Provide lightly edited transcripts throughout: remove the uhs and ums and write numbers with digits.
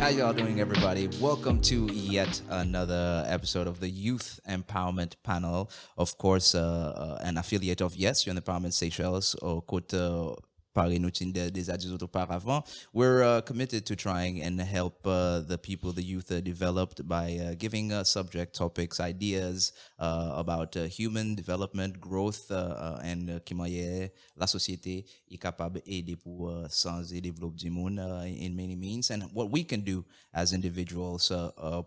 How y'all doing, everybody? Welcome to yet another episode of the Youth Empowerment Panel. Of course, an affiliate of Yes, Youth Empowerment Seychelles, au côté parler nous des adultes auparavant. We're committed to trying and help the people, the youth, developed by giving subject topics, ideas about human development, growth, and comment la société est capable d'aider pour sens et développer du monde in many means, and what we can do as individuals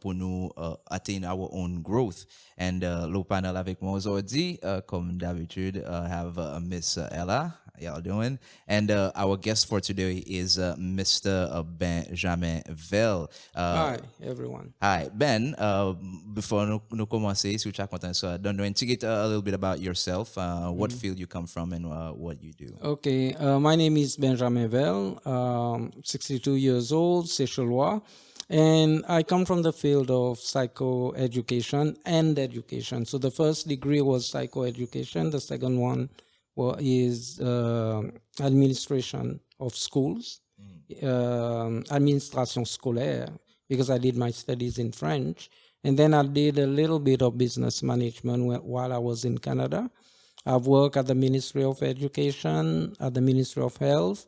pour nous attain our own growth. And le panel avec moi aujourd'hui, comme d'habitude, have Miss Ella. How y'all doing? And our guest for today is Mr. Benjamin Vell. Hi, everyone. Hi, Ben. Before nous commencer, si vous êtes content, so don't know, get a little bit about yourself, what field you come from, and what you do. Okay, my name is Benjamin Vell, 62 years old, Seychellois, and I come from the field of psychoeducation and education. So the first degree was psychoeducation, the second one is administration of schools, administration scolaire, because I did my studies in French. And then I did a little bit of business management while I was in Canada. I've worked at the Ministry of Education, at the Ministry of Health,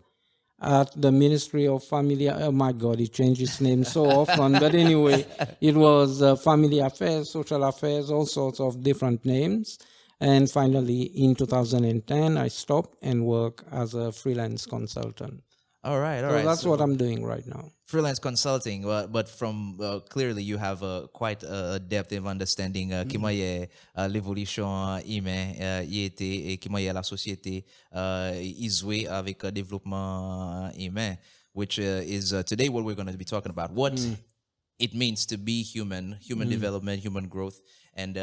at the Ministry of Family. Oh my God, it changed its name so often. But anyway, it was Family Affairs, Social Affairs, all sorts of different names. And finally, in 2010, I stopped and worked as a freelance consultant. All right. So that's what I'm doing right now. Freelance consulting, but from clearly you have quite a depth of understanding qui moyen l'évolution humaine et qui moyen la société jouer avec développement humain, which is today what we're going to be talking about. What it means to be human development, human growth, and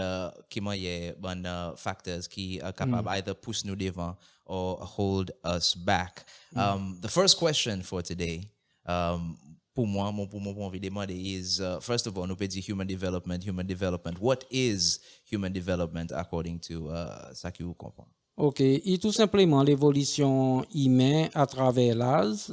qui moyen factors qui capable either pousse nous devant or hold us back. The first question for today, pour moi, mon envie de demander is, first of all, nous peut dire human development. What is human development according to ça qui vous comprend? OK. Et tout simplement l'évolution humaine à travers l'âge.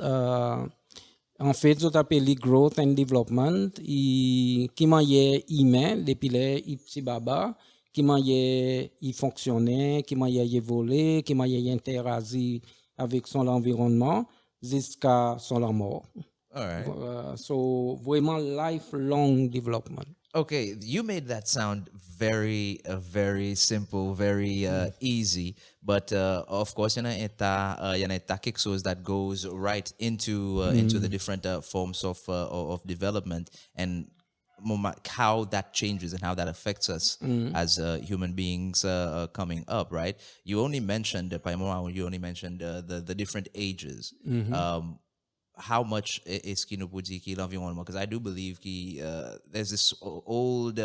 En fait, ça s'appelle growth and development. Et qui est humain depuis les petits baba, qui il fonctionnait, qui il évoluait, qui il interagit avec son environnement jusqu'à son mort. All right. So vraiment lifelong development. Okay, you made that sound very simple, very easy, but of course, y a quelque chose that goes right into the different forms of development and how that changes and how that affects us as human beings coming up, right? You only mentioned the different ages. How much is l'environnement? Because I do believe there's this old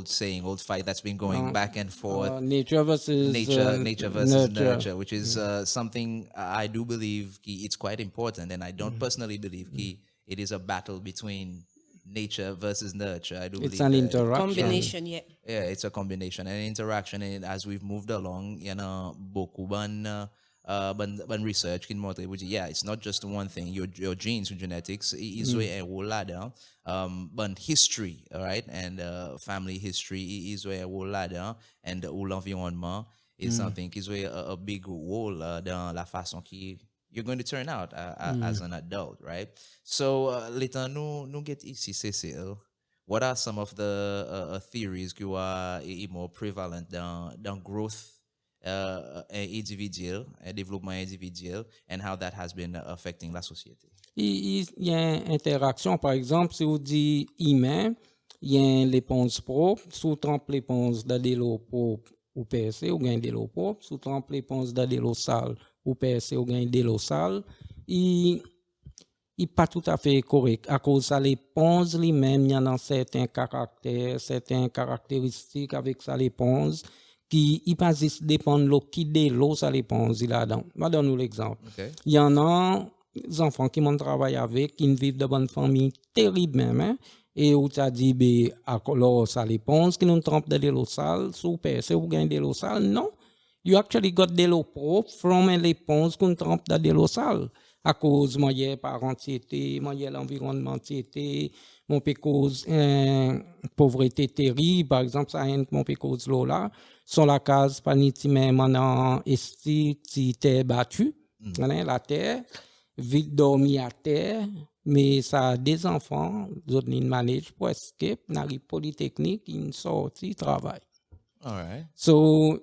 saying, old fight that's been going back and forth. Nature versus nurture, which is something I do believe it's quite important, and I don't personally believe it is a battle between nature versus nurture. I do it's believe an interaction. Combination, yeah. Yeah, it's a combination and interaction, and as we've moved along, beaucoup ban research can montre, yeah, it's not just one thing. Your genes, your genetics is where a whole ladder. But history, all right, and family history is where a whole ladder, and l'environnement is something is where a big role dans la façon qui you're going to turn out as an adult, right? So l'étant nous get ici CCL. What are some of the theories qui are more prevalent dans growth individual, développement individuel, and how that has been affecting la société? Il y a une interaction, par exemple, si vous dites humain, il y a l'éponge propre, sous trempe l'éponge dans de l'eau propre ou percée, ou gain de l'eau propre, sous trempe l'éponge dans de l'eau sale ou percée, ou gain de l'eau sale. Il n'est pas tout à fait correct. À cause de l'éponge lui-même, il y en a certains caractères, certaines caractéristiques avec sa l'éponge qui il pas juste dépend de l'eau qui de l'eau ça l'éponge là-dedans. Je vais donner l'exemple. Okay. Il y en a des enfants qui m'ont travaillé avec, qui vivent dans une famille terrible même, hein? Et où tu as dit, à l'eau ça l'éponge, qui nous trempe de l'eau sale, sous percé ou gain de l'eau sale. Non. You actually got de l'eau propre from an éponge qu'on trempe dans de l'eau sale. à cause moyen parentiété, moyen l'environnement tiété, mon peut cause pauvreté terrible, par exemple, ça mon peut cause là, sur la case paniti même en esti ti terre battue, la terre, vite dormi à terre, mais ça a des enfants, d'autres ils managent pour escape, dans les polytechniques, ils sortent, travail. All right. So,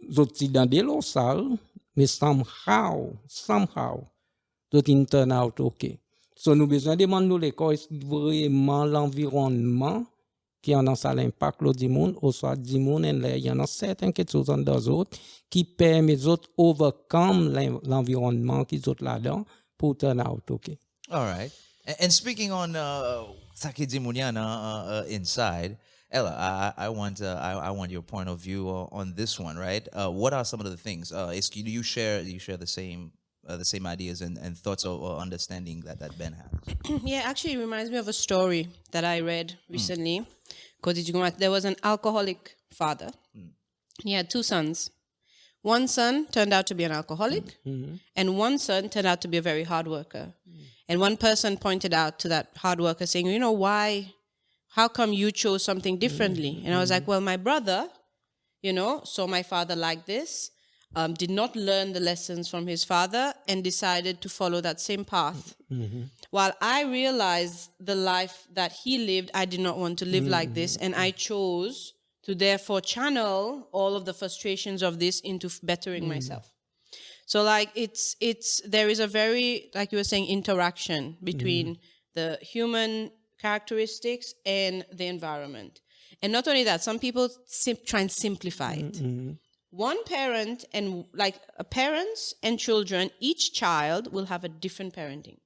d'autres dans des lots sales, mais somehow, d'autres turn out okay. So, nous besoin de demander l'école, est-ce que vraiment l'environnement qui en a ça l'impact du monde, ou soit du monde, il y en a certaines choses dans les autres qui permettent aux autres overcome l'environnement qui sont là-dedans pour turn out okay. All right. And speaking on Sakidi Munyana inside, Ella, I want your point of view on this one, right? What are some of the things? Do you share the same ideas and thoughts or understanding that Ben has? Yeah, actually, it reminds me of a story that I read recently. Because there was an alcoholic father. He had 2 sons. One son turned out to be an alcoholic, and one son turned out to be a very hard worker. And one person pointed out to that hard worker saying, you know, how come you chose something differently? And I was like, well, my brother, saw my father like this, did not learn the lessons from his father and decided to follow that same path. While I realized the life that he lived, I did not want to live like this, and I chose to therefore channel all of the frustrations of this into bettering myself. So like there is a very, like you were saying, interaction between the human characteristics and the environment. And not only that, some people try and simplify it. One parent and parents and children, each child will have a different parenting,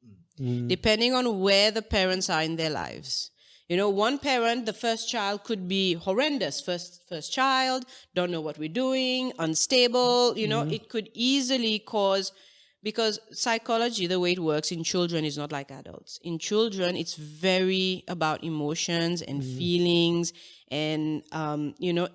depending on where the parents are in their lives. One parent, the first child could be horrendous. First child, don't know what we're doing, unstable. It could easily cause, because psychology, the way it works in children is not like adults. In children, it's very about emotions and feelings and,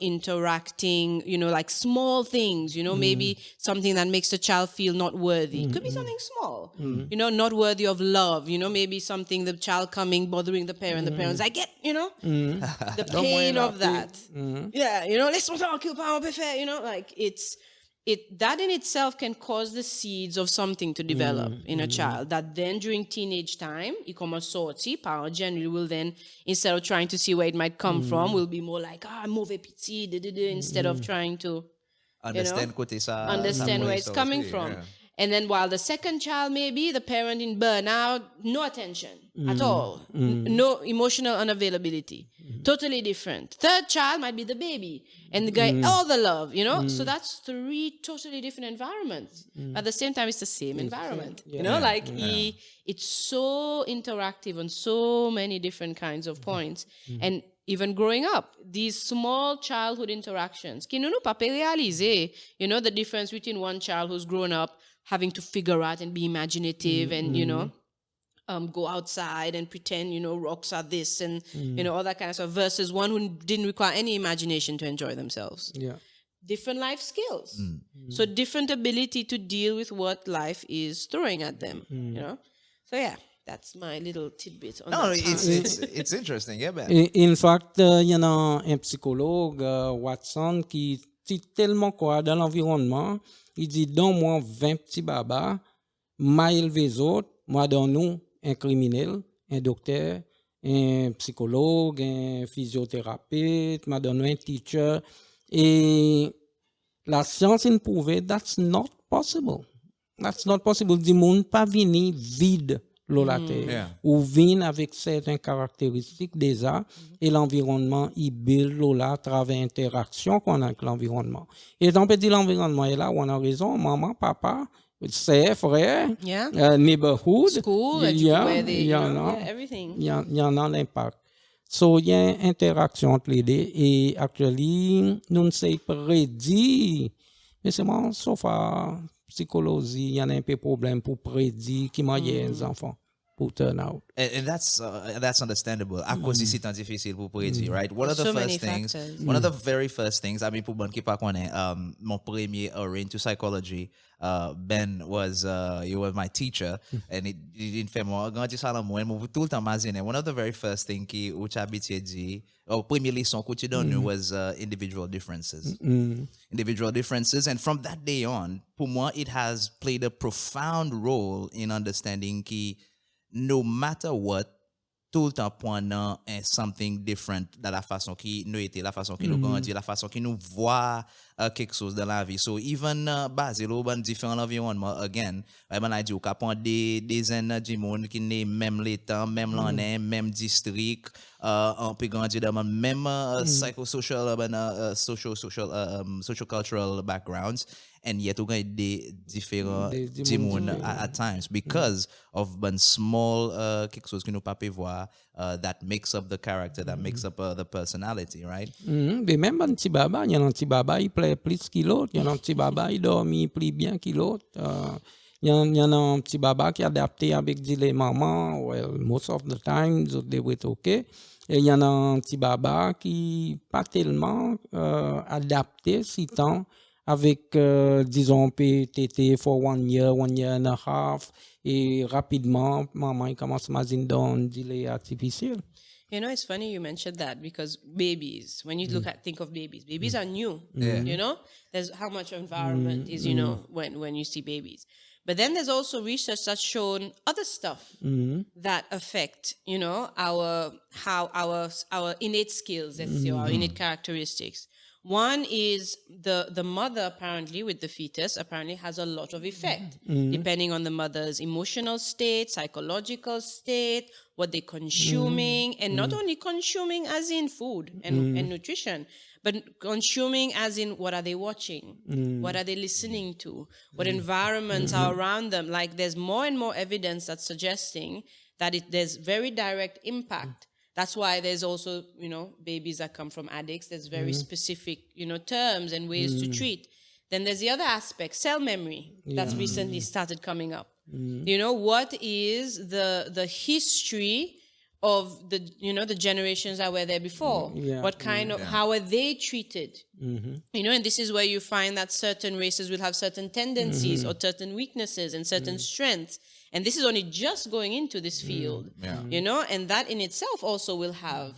interacting, like small things, maybe something that makes the child feel not worthy. It could be something small, not worthy of love, maybe something, the child coming, bothering the parent, the parents, I get, the pain of that. Yeah, let's not talk about that in itself can cause the seeds of something to develop in a child that then during teenage time, parents generally will then, instead of trying to see where it might come from, will be more like, mauvais petit, instead of trying to Understand where it's coming from. Yeah. And then while the second child may be the parent in burnout, no attention at all, no emotional unavailability, totally different. Third child might be the baby and the guy, all the love, So that's 3 totally different environments. At the same time, it's the same environment, it's so interactive on so many different kinds of points. And even growing up, these small childhood interactions, qui nous pas réaliser, the difference between one child who's grown up having to figure out and be imaginative and, go outside and pretend, rocks are this and, all that kind of stuff versus one who didn't require any imagination to enjoy themselves. Yeah. Different life skills. So different ability to deal with what life is throwing at them, So yeah. That's my little tidbit on that. It's interesting, yeah, man. In fact, il y en a un psychologue, Watson, qui dit tellement quoi dans l'environnement. Il dit, donne-moi 20 petits babas, m'a élevé les autres, moi donne-nous un criminel, un docteur, un psychologue, un physiothérapeute, m'a donné un teacher. Et la science a prouvé that's not possible. That's not possible. Du monde pas venir vide. La terre, ou viennent avec certaines caractéristiques déjà, et l'environnement, il build là à travers l'interaction qu'on a avec l'environnement. Et on peut dire l'environnement est là, on a raison, maman, papa, c'est frère, neighborhood, school, il y en a l'impact. So, il y a une interaction entre les deux, et actuellement, nous ne savons pas prédire, mais c'est moi, sauf à psychologie, il y en a un peu de problème pour prédire qui maille les enfants. pour turn out. And that's understandable. À cause c'est tant difficile pour prédire, right? One of the So first many things, factors. one of the very first things, I mean, pour bon qui pas connaît, mon premier into psychology, Ben was, he was my teacher, and il didn't fait moi, quand tu sais moi, moi tout le temps imaginer. One of the very first thing qui ou habitué dit, premier leçon que tu donnes was individual differences. Individual differences, and from that day on, pour moi, it has played a profound role in understanding qui no matter what, tout le temps pendant something different dans la façon qui nous était, la façon qui nous grandit, la façon qui nous voit quelque chose dans la vie. So even basé sur un différent environnement, again, ben a dit ou qu'à des aînés du monde qui n'est même l'état, même l'année, même district, on peut grandir dans même psychosocial, social cultural backgrounds. And yet, we're going to different at times because of one small quelque chose que nous pas voir that makes up the character, that makes up the personality, right? Mais même un petit baba, il y a un petit baba, il plaît plus qu'il l'autre. Il y a un petit baba, il dormit plus bien qu'il l'autre. Il y a un petit baba qui est adapté avec les mamans. Well, most of the time, they were okay. Et il y en a un petit baba qui pas tellement adapté si tant avec, disons, PTT for 1 year and a half, et rapidement, maman commence à imaginer dans un délai artificiel. You know, it's funny you mentioned that because babies, when you think of babies are new. You know, there's how much environment is, you know, when you see babies. But then there's also research that's shown other stuff that affect, you know, our innate skills, let's say, our innate characteristics. One is the mother apparently with the fetus apparently has a lot of effect depending on the mother's emotional state, psychological state, what they're consuming, and not only consuming as in food and nutrition, but consuming as in what are they watching, what are they listening to, what environments are around them. Like there's more and more evidence that's suggesting that there's very direct impact. That's why there's also, you know, babies that come from addicts. There's very specific, you know, terms and ways to treat. Then there's the other aspect, cell memory, that's recently started coming up. You know, what is the history of the, you know, the generations that were there before? What kind of, how are they treated? You know, and this is where you find that certain races will have certain tendencies or certain weaknesses and certain strengths. And this is only just going into this field, you know, and that in itself also will have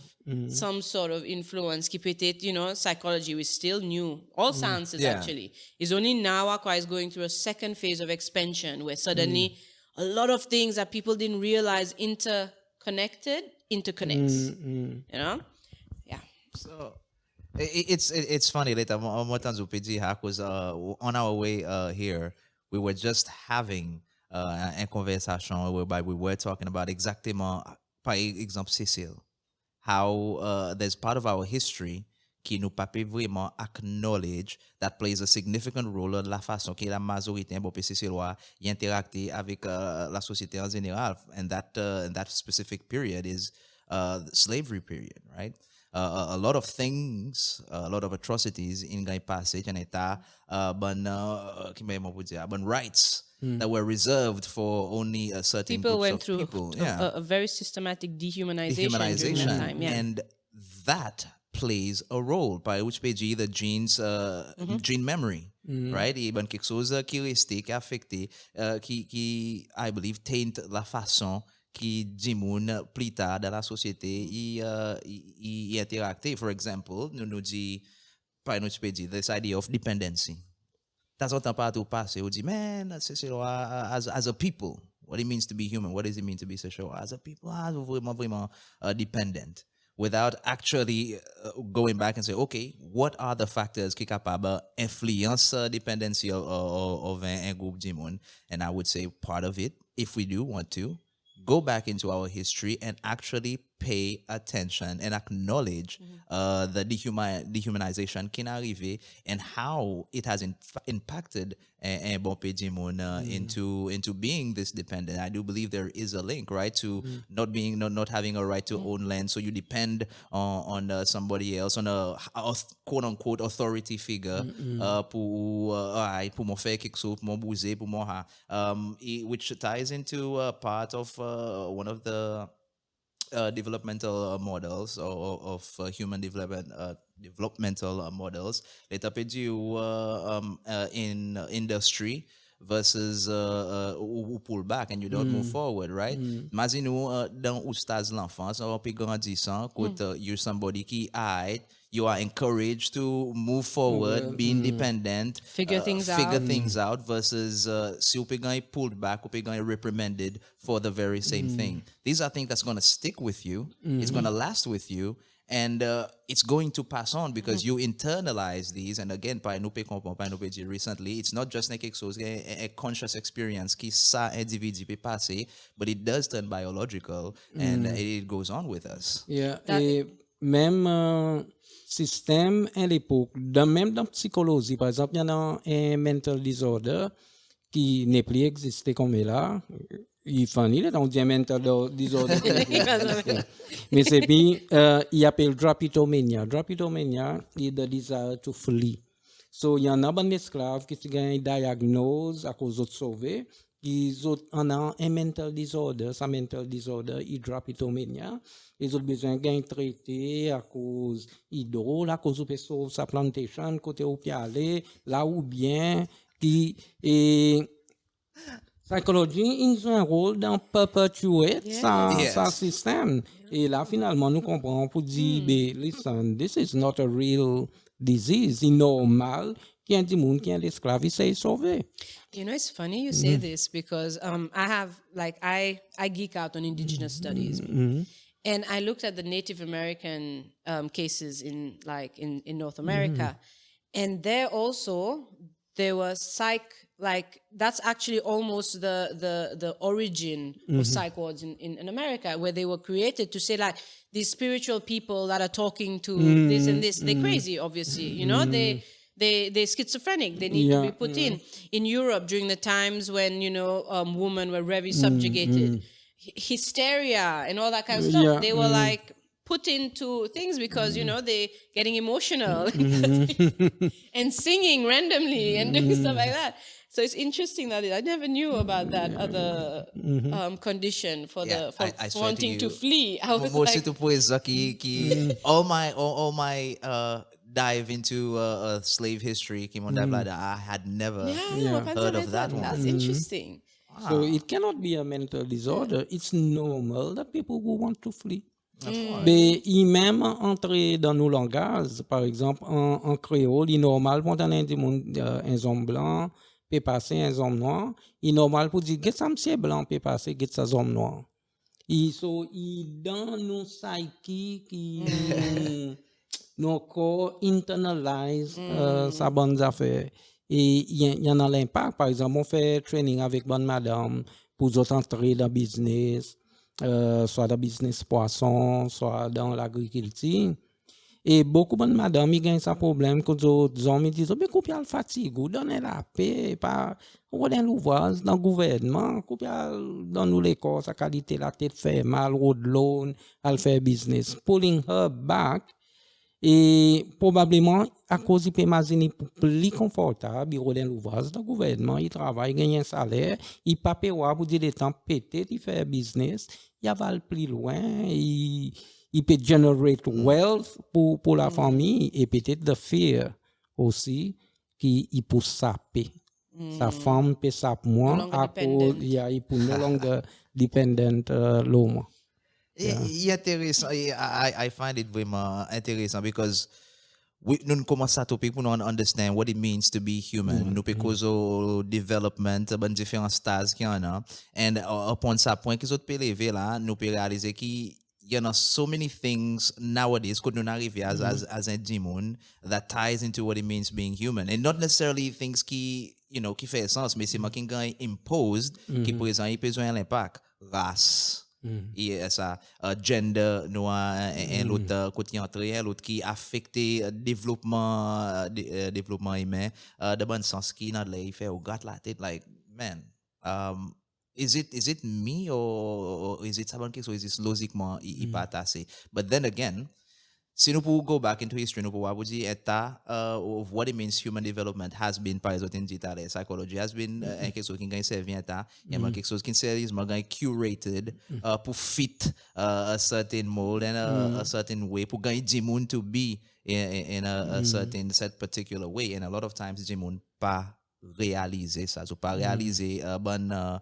some sort of influence. Keep it, you know, psychology is still new. All sciences actually is only now is going through a second phase of expansion where suddenly a lot of things that people didn't realize interconnects, you know? Yeah. So it's funny later more times because on our way here we were just having a conversation whereby we were talking about exactement par exemple Cécile, how there's part of our history qui nous pas vraiment acknowledge that plays a significant role dans la façon que la majorité bon Cécilois y interacter avec la société en général, and that specific period is the slavery period, right? A lot of things, a lot of atrocities in Guy Passage and état but rights that were reserved for only a certain People groups went of through people. a very systematic dehumanization during that time. Yeah. And that plays a role by which page the genes gene memory, right? Even quelque chose qui reste, qui affecté, qui I believe taint la façon qui dimoun plus tard dans la société y interacter. For example, nous dit par notre page this idea of dependency. That's what part to pass. It would say, man, as a people, what it means to be human, what does it mean to be social? As a people, vraiment dependent, without actually going back and say, okay, what are the factors qui capable influence dependency of un groupe du monde? And I would say part of it, if we do want to, go back into our history and actually pay attention and acknowledge the dehumanization can arrive and how it has impacted bon Pedimon into being this dependent. I do believe there is a link, right, to not having a right to own land, so you depend on somebody else, on a quote unquote authority figure pour m'en faire quelque chose, pour m'en bouger, pour m'en which ties into part of one of the developmental models of human developmental models. Let up you in industry versus ou pull back and you don't move forward, right? Imaginez dans ou stage l'enfance, on peut grandissant, quand you're somebody qui you are encouraged to move forward, be independent, Figure things out versus si vous pouvez pulled back, vous pouvez reprimanded for the very same thing. These are things that's going to stick with you. It's going to last with you. And it's going to pass on because you internalize these. And again, recently, it's not just a conscious experience qui ça individu peut passer, but it does turn biological and it goes on with us. Yeah. Et même système à l'époque, même dans la psychologie, par exemple, il y en a un mental disorder qui n'est plus existé comme là. Il funny, on dit mental disorder. Mais c'est bien, il appelle drapitomania. Drapitomania is the desire to flee. So, il y en a des esclaves qui ont une diagnose à cause de sauver. Ils ont un mental disorder, ça mental disorder, il drapitomania. Ils ont besoin d'un traité à cause d'hydro, à cause de sauver sa plantation, côté où il aller, là où bien, qui est. Psychologie, ils ont un rôle dans perpétuer sa système. Et là, finalement, nous comprenons pour dire, listen, this is not a real disease. C'est normal qu'il y ait des gens qui ont l'esclave, ils s'est sauvé. You know, it's funny you say this because I have, like, I geek out on indigenous studies. And I looked at the Native American cases in North America. And there also, there was like that's actually almost the origin of psych wards in America, where they were created to say, like, these spiritual people that are talking to this and this, they're crazy, obviously, you know, they're schizophrenic, they need to be put in Europe during the times when, you know, women were very subjugated, hysteria and all that kind of stuff. They were like put into things because, you know, they're getting emotional and singing randomly and doing stuff like that. So it's interesting that I never knew about that other condition for wanting to flee. I was like, all my dive into slave history, I had never heard of that one. That's interesting. So it cannot be a mental disorder. It's normal that people who want to flee. Mais il même entrer dans nos langages, par exemple en créole, il est normal pour un homme blanc peut passer un homme noir, il est normal pour dire que ça monsieur blanc peut passer que ça homme noir. Il dans nos psyche qui nos corps internalise sa bonne affaire. Et il y en a l'impact. Par exemple, on fait training avec bonne madame pour entrer dans le business. Soit dans le business poisson, soit dans l'agriculture. Et beaucoup de madame, ils ont ce problème que les hommes disent, mais couper le fatigue, donner la paix, pas donner l'ouvrage dans le gouvernement, couper dans nous l'école, sa qualité, la tête fait mal, road loan, elle fait business. Pulling her back, et probablement, à cause de l'imaginer plus confortable, il redonne l'ouvrage dans le gouvernement, il travaille, il gagne un salaire, il pas payer pour dire le temps pété, il fait business, il va plus loin, il peut generate wealth pour la famille et peut-être the fear aussi qui peut saper. Sa femme peut saper moins à cause il peut no longer dependent l'homme. Intéressant. I find it vraiment intéressant because nous commençons à topic pour nous understand what it means to be human. Nous because development, ben différents stades qu'il y en a. And upon ça point qu'ils ont pu lever là, nous peut réaliser qu'il y en a so many things nowadays could not arrive as a demon that ties into what it means being human. And not necessarily things qui, you know, qui fait sens, mais c'est moi qui gagne imposed, qui présente un impact. Race. Et ça gender noir et l'autre côté entre l'autre qui affecté développement humain de bon sens qui dans les fait au gars la tête like man is it me or is it someone qui so is it logiquement il pas assez but then again si nous pouvons go back into history, nous pouvons dire état of what it means human development has been par exemple in psychology has been quelque chose qui gagne servi état et quelque chose qui sérieusement gagne curated pour fit a certain mold and a certain way pour gagner du monde to be in a certain set particular way and a lot of times du monde pas réaliser ça so pas réaliser bonne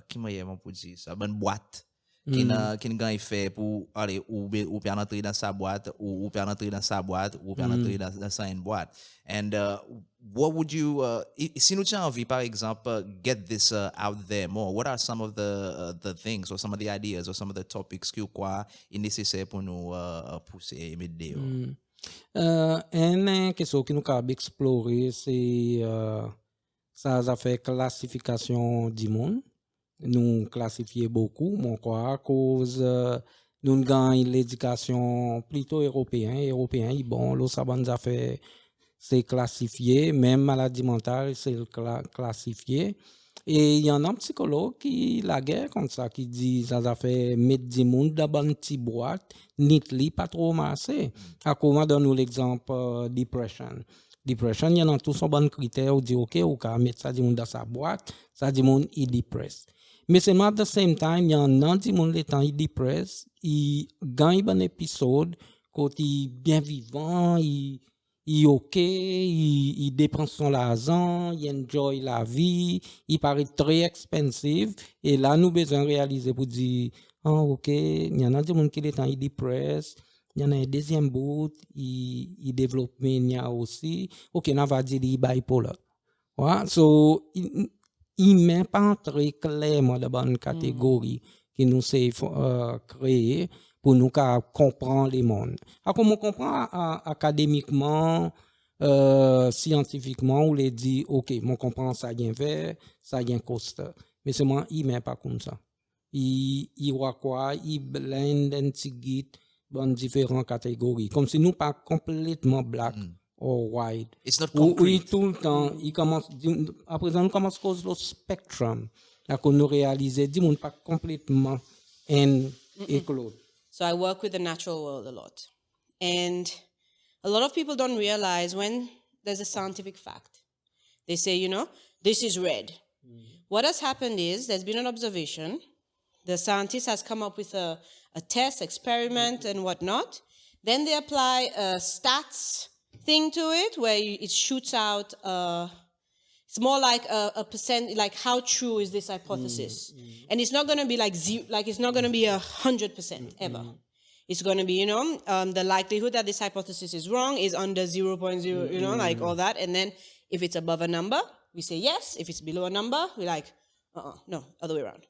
qui m'a pour dire ça bonne boîte qui n'a fait pour aller ou bien entrer dans sa boîte ou bien entrer dans sa boîte ou bien entrer dans sa une boîte and what would you si nous avons envie par exemple get this out there more what are some of the things or some of the ideas or some of the topics que quoi est nécessaire pour nous pousser et m'aider une question que nous avons explorer c'est ça a fait classification du monde nous classifier beaucoup mon quoi à cause nous gagnons l'éducation plutôt européen bon l'eau ça bonne affaire c'est classifié même maladie mentale c'est classifié et il y en a un psychologue qui la guerre comme ça qui dit ça a fait mettre du monde dans une petite boîte neatly pas trop massé à comment donne nous l'exemple depression, il y en a tous son bon critère ou dit OK ou ka mettre ça du monde dans sa boîte ça du monde il dépresse mais c'est at the same time il y en a du monde les temps il dépresse il gagne un épisode côté bien vivant il OK il dépense son argent il enjoy la vie il paraît très expensive et là nous besoin réaliser pour dire OK il y en a du monde qui les temps il dépresse il y en a un deuxième bout il développe mania aussi OK on va dire il bipolar ouais so il met pas très clairement dans une catégorie qui nous s'est créée pour nous comprendre les mondes. Comme on comprend académiquement, scientifiquement, on les dit, OK, on comprend ça y est vert, ça y est costa. Mais c'est moi, il met pas comme ça. Il voit quoi, il blend and tigit dans différentes catégories. Comme si nous pas complètement black. Or white. It's not concrete. Oui, tout le temps. Il commence, à présent, nous commençons à cause le spectrum. Là, qu'on nous réalise, dit, on pas complètement éclos. So I work with the natural world a lot. And a lot of people don't realize when there's a scientific fact. They say, this is red. What has happened is there's been an observation. The scientist has come up with a test, experiment, and whatnot. Then they apply a stats thing to it where it shoots out it's more like a percent, like how true is this hypothesis. And it's not going to be like it's not going to be 100% ever. It's going to be the likelihood that this hypothesis is wrong is under 0.0 like all that. And then if it's above a number we say yes. If it's below a number we're like no, other way around.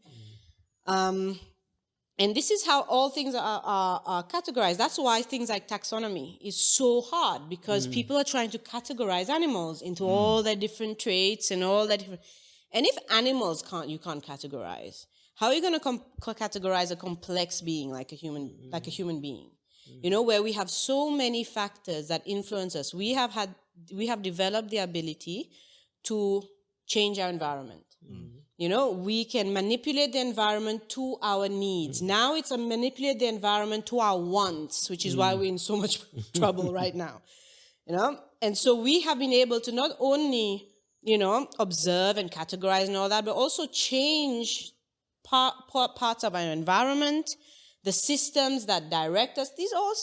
And this is how all things are categorized. That's why things like taxonomy is so hard because people are trying to categorize animals into all their different traits and all that different. And if animals you can't categorize, how are you going to categorize a complex being like a human being? Where we have so many factors that influence us. We have developed the ability to change our environment. We can manipulate the environment to our needs. Now it's a manipulate the environment to our wants, which is why we're in so much trouble right now. And so we have been able to not only, observe and categorize and all that, but also change parts of our environment, the systems that direct us.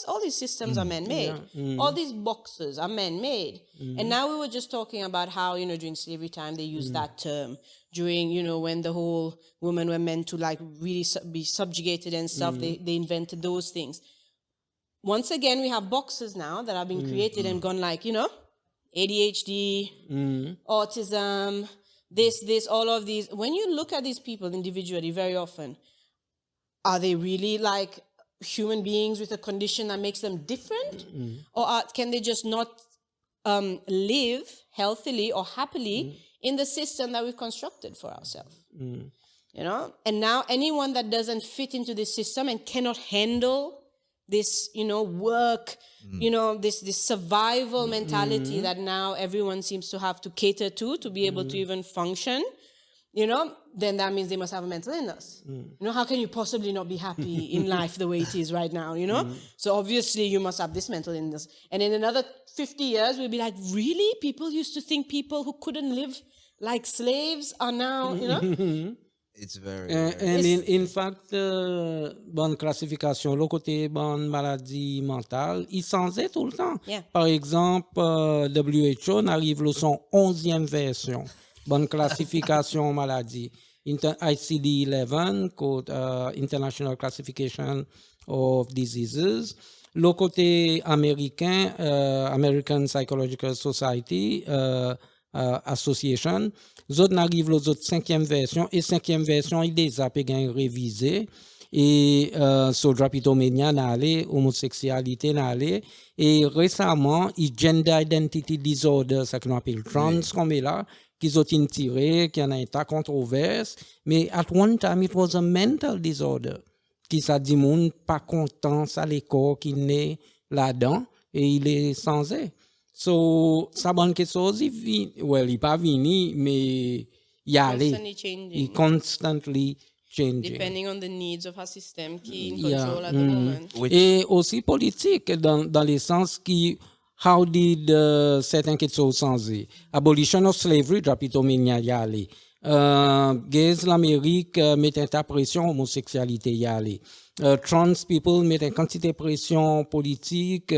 All these systems are man-made. All these boxes are man-made. And now we were just talking about how, during slavery time, they used that term. During, when the whole women were meant to like really be subjugated and stuff, they invented those things. Once again, we have boxes now that have been created and gone like, ADHD, autism, this, all of these. When you look at these people individually very often, are they really like human beings with a condition that makes them different? Or can they just not live healthily or happily in the system that we've constructed for ourselves? And now anyone that doesn't fit into this system and cannot handle this, work, this survival mentality that now everyone seems to have to cater to be able to even function, then that means they must have a mental illness. How can you possibly not be happy in life the way it is right now, So obviously you must have this mental illness. And in another 50 years, we'll be like, really? People used to think people who couldn't live like slaves are now, It's very, And in fact, bonne classification, le côté bonne maladie mentale, il s'en est tout le temps. Yeah. Par exemple, WHO n'arrive le son 11e version, bonne classification maladie. ICD-11, code International Classification of Diseases. Le côté américain, American Psychological Society, Association, zot n'arrive le zot 5e version et 5e version il déjà pe gen révisé et so drapitomania n'allé homosexualité n'allé et récemment il gender identity disorder ça qu'on appelle trans comme là qui zot tiré qui en a été controverse mais at one time it was a mental disorder qui ça dit moun pas content ça l'école qui naît là-dedans et il est sans So, ça bonne quelque chose, il pas vini, mais il allait. Constantly changing. Il constantly changing. Depending on the needs of our system qui in control at the moment. Et aussi politique, dans le sens qui, how did certaines quelque chose changer? Abolition of slavery, drapitomania y allait. Gays l'Amérique mettent ta pression homosexualité y allait. Trans people mettent une quantité de pression politique,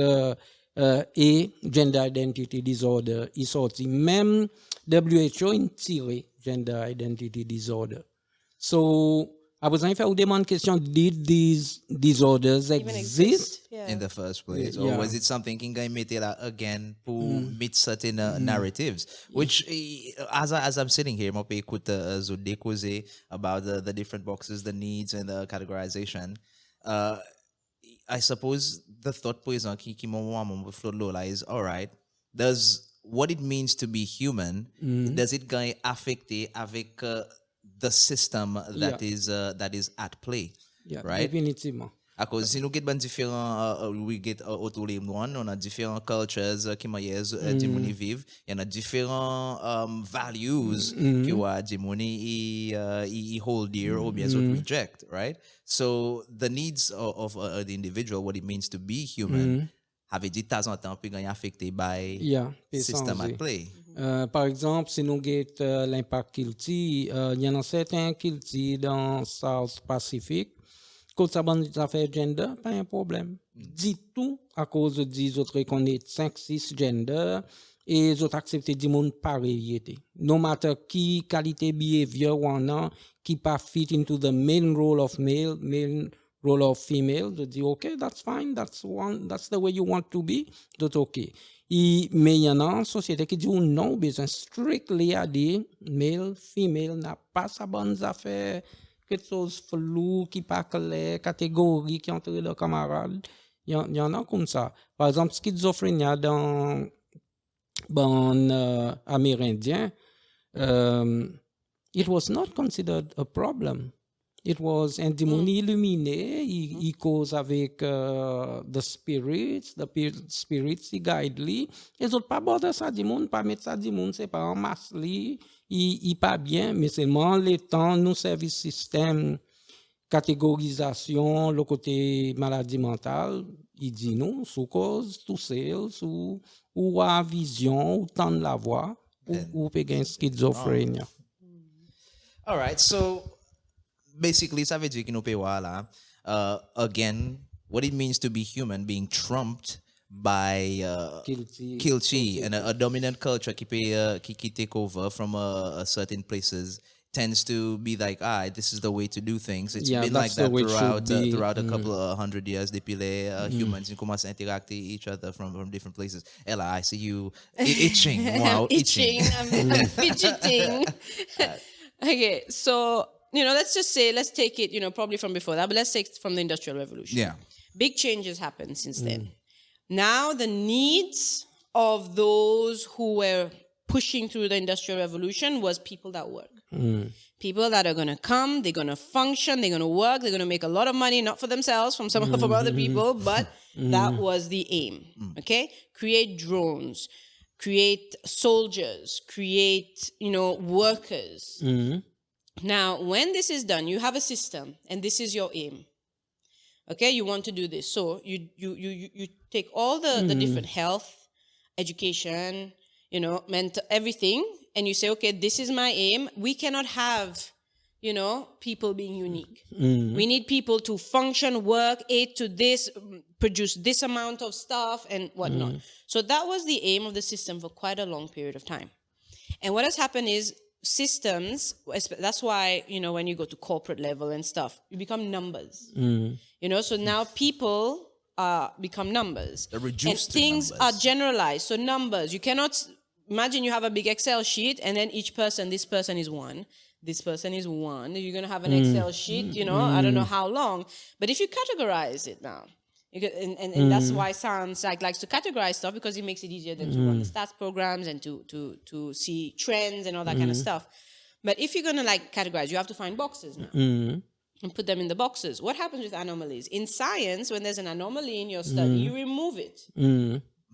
et gender identity disorder is sorti. Même WHO a tiré gender identity disorder. So, I was going to demand question, did these disorders exist? Yeah. in the first place, or was it something qui a made again pour meet certain narratives? Which, as I'm sitting here, moi écoute Zodé causer about the different boxes, the needs, and the categorization. I suppose the thought poison qui is all right. Does what it means to be human, does it going affecter avec the system that is at play? Yeah, right? Définitivement. À cause si nous get différents we get autour les moines, on a différents cultures qui moyes dimoni vivent, il y en a différents values que wa dimoni i hold dear or bien reject, right? So the needs of the individual, what it means to be human, have dit de temps en temps puis gagné affecté by system at play. Par exemple, si nous get l'impact qu'il y en a certains qu'il dans South Pacific. Quand ça fait gender, pas un problème. Dit tout à cause des autres qu'on est 5-6 gender et les autres acceptent du monde pareilité. No matter qui qualité behavior on a qui pas fit into the main role of male, main role of female, je dis okay, that's fine, that's the way you want to be, that's okay. Mais il y en a une société qui dit non, besoin strictly à dire male, female n'a pas sa bonne affaire. Quelque chose flou, qui pas clair, catégorie qui entre leurs camarades. Il y en a comme ça. Par exemple, schizophrénie dans amérindien, it was not considered a problem. It was un démoni illuminé, il cause avec the spirits qui guide lui. Les autres pas border ça du monde, pas mettre ça du monde, c'est pas en masse lui. Il pas bien, mais seulement les temps, nous services système, catégorisation, le côté maladie mentale, il dit non, sous cause, tout seul, sous ou à vision, ou temps de la voix, ou péguin schizophrénie. All right, so basically, ça veut dire que nous payons là, again, what it means to be human being trumped by Kilchi and a dominant culture qui take over from certain places tends to be like, this is the way to do things. It's been like that throughout a couple of 100 years. Depuis les humans commencent à interacter each other from different places. Ella, I see you itching. Wow, itching. I'm fidgeting. Okay, so let's take it, probably from before that, but let's take it from the Industrial Revolution. Yeah. Big changes happened since then. Now the needs of those who were pushing through the Industrial Revolution was people that work. People that are going to come, they're going to function, they're going to work, they're going to make a lot of money, not for themselves, from other people, but that was the aim. Okay? Create drones, create soldiers, create, workers. Now, when this is done, you have a system, and this is your aim. Okay, you want to do this. So you take all the different health, education, mental, everything, and you say, okay, this is my aim. We cannot have, people being unique. We need people to function, work, aid to this, produce this amount of stuff and whatnot. So that was the aim of the system for quite a long period of time. And what has happened is systems, that's why, when you go to corporate level and stuff, you become numbers. So now people become numbers. They're reduced and things to numbers. are generalized. So numbers, you cannot imagine you have a big Excel sheet and then each person, this person is one, this person is one. You're going to have an Excel sheet, I don't know how long. But if you categorize it now, and that's why science likes to categorize stuff, because it makes it easier than to run the stats programs and to see trends and all that kind of stuff. But if you're going to categorize, you have to find boxes now and put them in the boxes. What happens with anomalies? In science, when there's an anomaly in your study, you remove it.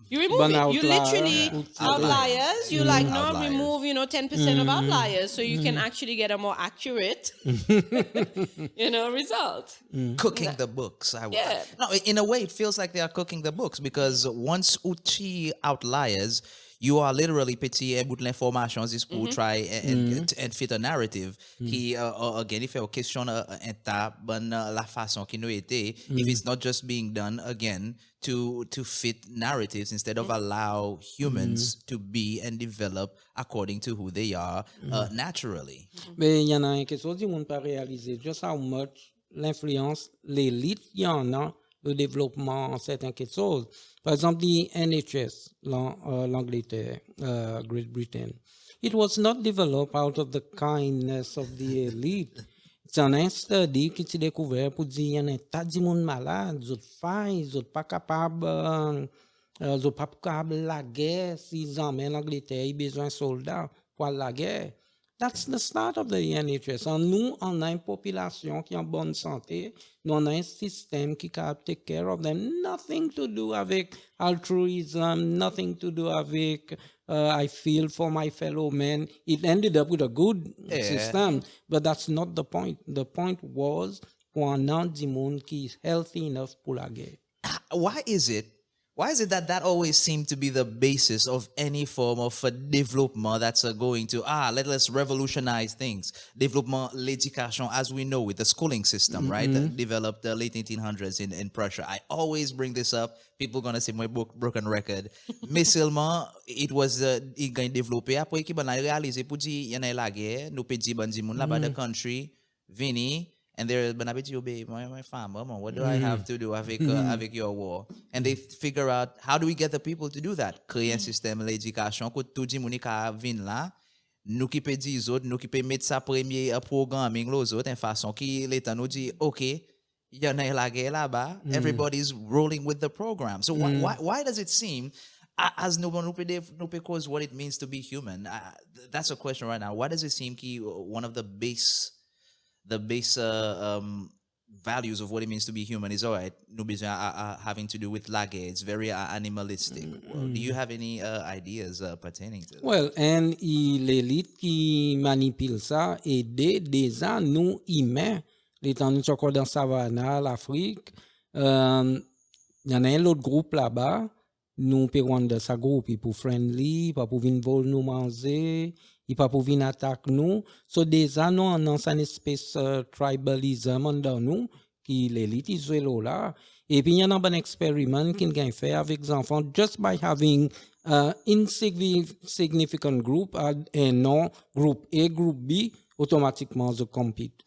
You remove it. You literally outliers. You remove 10% of outliers, so you can actually get a more accurate result. Cooking the books. No, in a way, it feels like they are cooking the books, because once uchi outliers, you are literally petit et bout l'information is pour try and fit a narrative qui again if you question la façon qui nous était, if it's not just being done again to fit narratives instead of allow humans to be and develop according to who they are naturally. Mais il y en a quelque chose qu'on ne peut pas réaliser, just how much l'influence l'élite y en a le développement en certaines quelque chose. Par exemple, the NHS, l'Angleterre, Great Britain, it was not developed out of the kindness of the elite. C'est un study qui s'est découvert pour dire qu'il y a un tas de monde malade, ils ont faim, ils sont pas capables, la guerre, s'ils emmènent l'Angleterre, ils ont besoin de soldats pour la guerre. That's the start of the NHS. Nous, on a une population qui est en bonne santé. Nous, on a un système qui can take care of them. Nothing to do avec altruism, nothing to do avec I feel for my fellow men. It ended up with a good system, but that's not the point. The point was qu'on a du monde qui is healthy enough pour la guerre. Why is it that always seemed to be the basis of any form of development that's going to, let's revolutionize things? Development, l'éducation, as we know with the schooling system, right? That developed the late 1800s in Prussia. I always bring this up. People going to say my broken record. Mais seulement, it was, il gagne développé. Après, qui a réalisé pour dire, il y en a la guerre, nous peut dire, là-bas, the country, vini, and they're my farm, what do I have to do avec your war? And they figure out, how do we get the people to do that? Créer un système l'éducation que tout le monde ka vinn là, nous qui peut dire autres, nous qui peut mettre ça premier programming les autres en façon qui l'état nous dit OK, il y en a la guerre là-bas, everybody's rolling with the program. So why does it seem as no one because what it means to be human? That's a question right now. Why does it seem ki one of the base values of what it means to be human is all right, no business having to do with lage. It's very animalistic. Well, do you have any ideas pertaining to that? Well, and l'élite qui manipule ça aide déjà nous humains, les temps nous sommes dans savana, l'Afrique, y en a un autre groupe là-bas, nous payons de sa groupe, il pour friendly, pas pour venir voler nous manger, il pas pour venir attaquer nous. So déjà nous on a une espèce tribalism dans nous qui l'élite isolée là. Et puis il y en a un expériment qui gagne fait avec les enfants just by having insignificant group et non groupe A, groupe B, automatiquement je compete.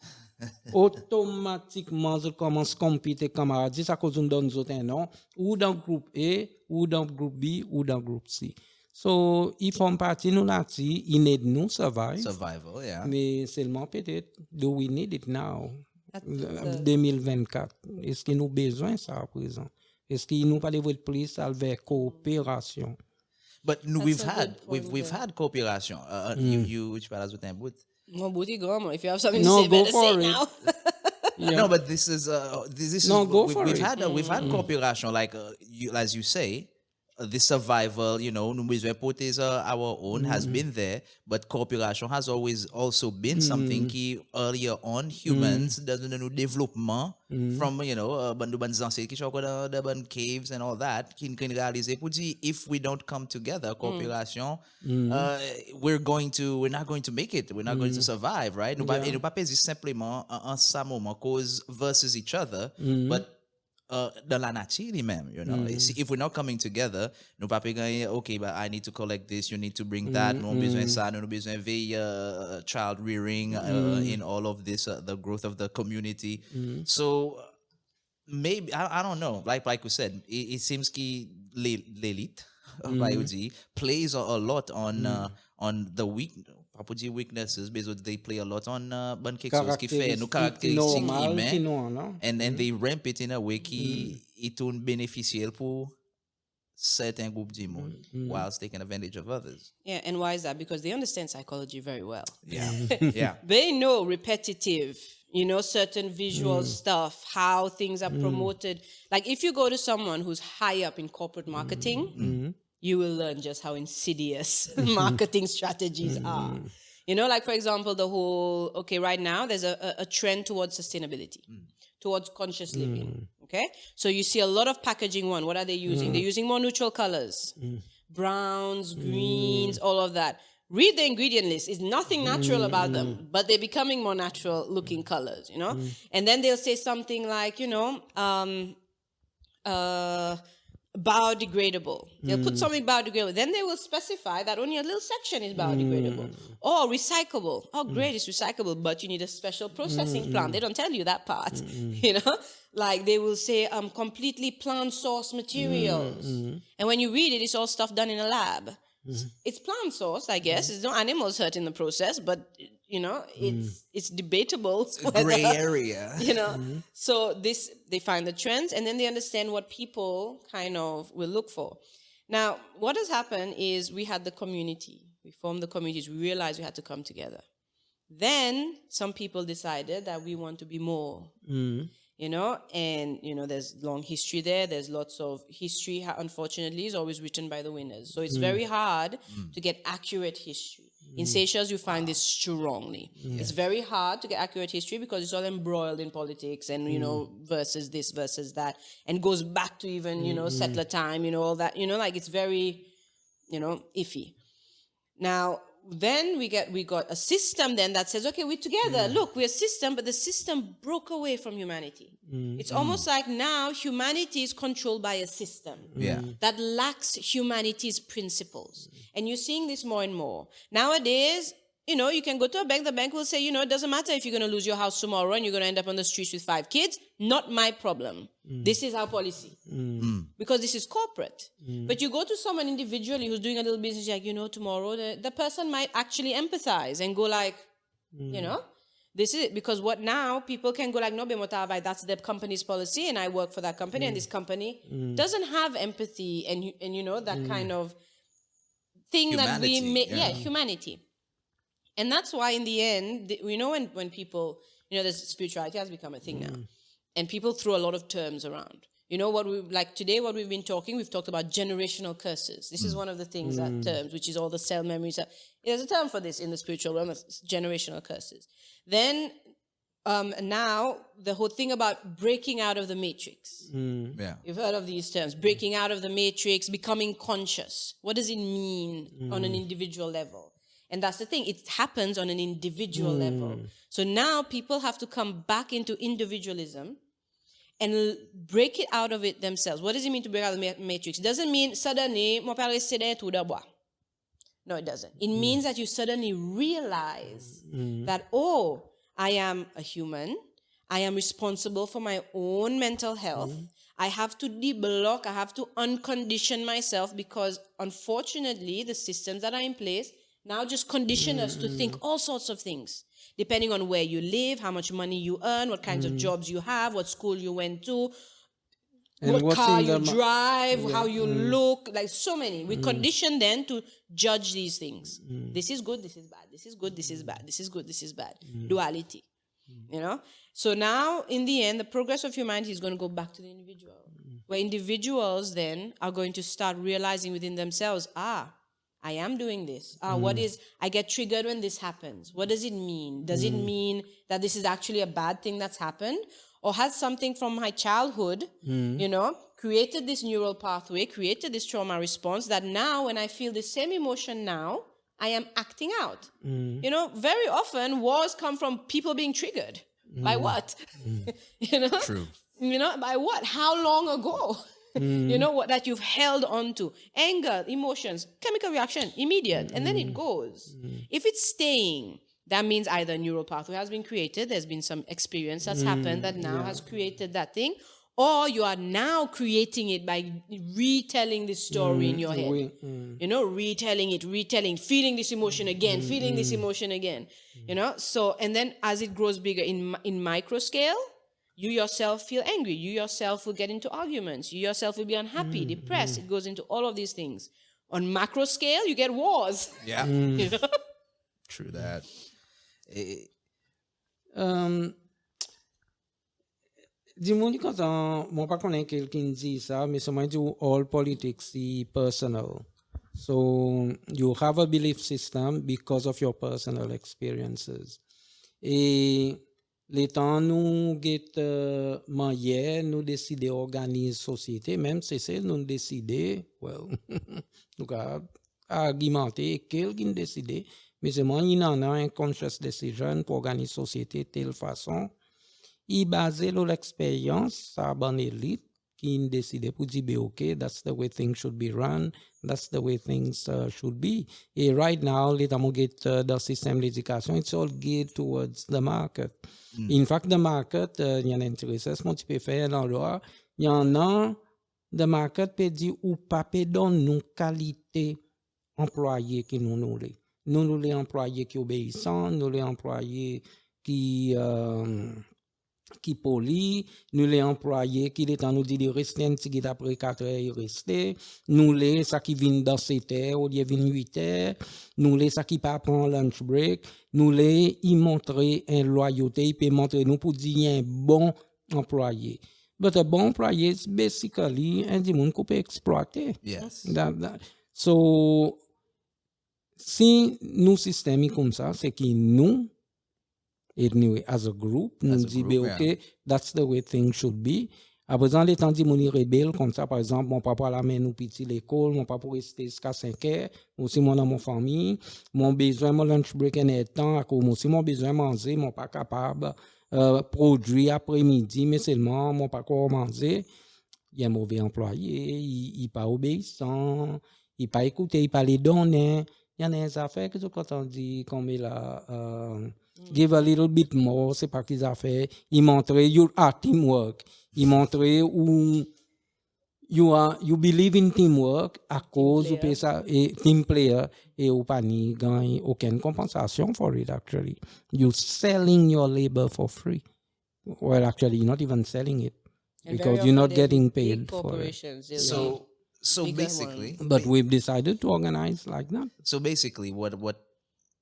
Automatiquement je commence à compter camarades, c'est à cause qu'on donne un nom, ou dans le groupe A, ou dans le groupe B, ou dans le groupe C. So, ils font partie de nous là-dessus, ils need nous survive. Survival, yeah. Mais seulement peut-être, do we need it now? 2024. Est-ce que nous besoin ça à présent? Est-ce qu'il nous pas de plus vers coopération? But we've a had good point, we've yeah. had cooperation. You which parles with them, but No, booty go on. If you have something No, to say, go better say for it it. now. Yeah. no, but this is No, go we, for we've it. had we've had cooperation like as you say. The survival, nous besoin porter our own has been there, but cooperation has always also been something qui earlier on humans dans nos développement from ban ancêtres qui sont dans ban caves and all that qui réaliser pour dire if we don't come together cooperation we're not going to make it, we're not going to survive, right? Nous pas peser simplement en ça moment cause versus each other, but dans la nature même, if we're not coming together, nous pas gagner, okay, but I need to collect this, you need to bring that, nous avons besoin ça, nous avons besoin de child rearing in all of this, the growth of the community. So maybe I don't know, like we said, it seems que l'élite plays a lot on the weaknesses, because they play a lot on bonne quelque chose qui fait nos caractéristiques humaines, and they ramp it in a way qui est tourne bénéficiel pour certain groupe du monde whilst taking advantage of others. Yeah, and why is that? Because they understand psychology very well. Yeah. Yeah. They know repetitive, certain visual stuff, how things are promoted. Like if you go to someone who's high up in corporate marketing, you will learn just how insidious marketing strategies are. Like for example, the whole, right now there's a trend towards sustainability, towards conscious living. Okay. So you see a lot of packaging one. What are they using? They're using more neutral colors, browns, greens, all of that. Read the ingredient list. It's nothing natural about them, but they're becoming more natural looking colors, And then they'll say something like, biodegradable. They'll put something biodegradable. Then they will specify that only a little section is biodegradable. Or recyclable. Oh, great, it's recyclable, but you need a special processing plant. They don't tell you that part, Like they will say completely plant source materials. And when you read it, it's all stuff done in a lab. It's plant source, I guess. There's no animals hurt in the process, but it's debatable. It's a gray area. So they find the trends, and then they understand what people kind of will look for. Now, what has happened is we had the community. We formed the communities. We realized we had to come together. Then some people decided that we want to be more. And there's long history there. There's lots of history, unfortunately, is always written by the winners. So it's very hard to get accurate history. In Seychelles, you find this strongly. It's very hard to get accurate history because it's all embroiled in politics and, versus this, versus that, and goes back to even, settler time, all that, like it's very, iffy. Now, then we got a system then that says, okay, we're together. Look, we're a system, but the system broke away from humanity. It's almost like now humanity is controlled by a system that lacks humanity's principles. And you're seeing this more and more. Nowadays, you can go to a bank. The bank will say, it doesn't matter if you're going to lose your house tomorrow and you're going to end up on the streets with 5 kids. Not my problem. This is our policy. Because this is corporate. But you go to someone individually who's doing a little business, like, tomorrow, the person might actually empathize and go like, this is it. Because what now, people can go like, no, that's the company's policy and I work for that company and this company doesn't have empathy and that kind of thing Humanity, that we make. Yeah, humanity. And that's why in the end, when people, there's spirituality has become a thing now. And people throw a lot of terms around. Today, what we've talked about generational curses. This is one of the things that terms, which is all the cell memories. There's a term for this in the spiritual realm, generational curses. Then now the whole thing about breaking out of the matrix. Yeah. You've heard of these terms, breaking out of the matrix, becoming conscious. What does it mean on an individual level? And that's the thing. It happens on an individual level. So now people have to come back into individualism and break it out of it themselves. What does it mean to break out of the matrix? It doesn't mean suddenly, no, it doesn't. It means that you suddenly realize that, I am a human. I am responsible for my own mental health. I have to deblock. I have to uncondition myself because, unfortunately, the systems that are in place now just condition us to think all sorts of things, depending on where you live, how much money you earn, what kinds of jobs you have, what school you went to, And what what's car in you the drive, how you look, like so many. We condition then to judge these things. This is good, this is bad. This is good, this is bad. This is good, this is bad. Duality. You know? So now, in the end, the progress of humanity is going to go back to the individual, where individuals then are going to start realizing within themselves, I am doing this. I get triggered when this happens. What does it mean? Does it mean that this is actually a bad thing that's happened? Or has something from my childhood, created this neural pathway, created this trauma response that now when I feel the same emotion now, I am acting out. Very often wars come from people being triggered. By what? True. By what? How long ago? What that you've held on to. Anger, emotions, chemical reaction, immediate, and then it goes. If it's staying, that means either a neural pathway has been created, there's been some experience that's happened that now has created that thing, or you are now creating it by retelling this story in your head. Retelling, feeling this emotion again, feeling this emotion again. So, and then as it grows bigger in micro scale, you yourself feel angry. You yourself will get into arguments. You yourself will be unhappy, depressed. It goes into all of these things. On macro scale, you get wars. Yeah. True that. Dis-moi quand moi pas connais quelqu'un dit ça, mais ça m'a dit all politics is personal. So you have a belief system because of your personal experiences. Et les temps nous get manière nous décider organiser société, même si c'est nous décider, nous argumenter quelqu'un décider, mais c'est moi il en a un conscious decision pour organiser société de telle façon. Il basé sur l'expérience, ça bonne élite qui décide pour dire OK, that's the way things should be run, that's the way things should be. Et right now, les temps get the system d'éducation, it's all geared towards the market. In fact, the market, il y en a intéressé, ce qu'on peut faire dans loi, il y en a, the market peut dire ou pas peut donner nos qualités employés qui nous voulons. Nous les employés qui obéissants, nous les employés qui poli, nous les employés qui les temps nous dit de rester un petit après 4 heures rester, nous les ça qui viennent dans 7 heures au lieu de 8 heures, nous les ça qui pas prend lunch break, nous les y montrer une loyauté, il peut montrer nous pour dire un bon employé. But a bon employé is basically un du monde qu'on peut exploiter. Yes. So si nous système comme ça, c'est que nous anyway, as a group, nous disons, OK, that's the way things should be. À présent, les temps dit, mon rebelle comme ça, par exemple, mon papa la main nous petit l'école, mon papa rester jusqu'à 5 heures, aussi moi dans mon famille, mon besoin, mon lunch break en temps, aussi mon besoin manger, mon pas capable, produire après-midi, mais seulement, mon pas quoi manger. Il y a un mauvais employé, il pas obéissant, il pas écouté, il pas les donner. Il y en a des affaires que quand on dit, comme il a, give a little bit more, c'est pas qu'ils affaires. Il montre you are teamwork. Il montre où you believe in teamwork à cause de ça et team player et ou pas ni gagne aucune compensation for it actually. You selling your labor for free. Well, actually, you're not even selling it because you're not getting paid for it. So basically, but we've decided to organize like that. So basically, what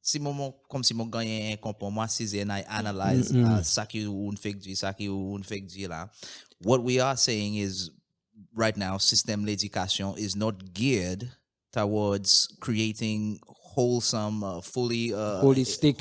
si mon comme si mon gagne un comportement si and I analyze ça qui ou une fake ça qui ou une fake là. What we are saying is right now, system l'éducation is not geared towards creating wholesome, fully holistic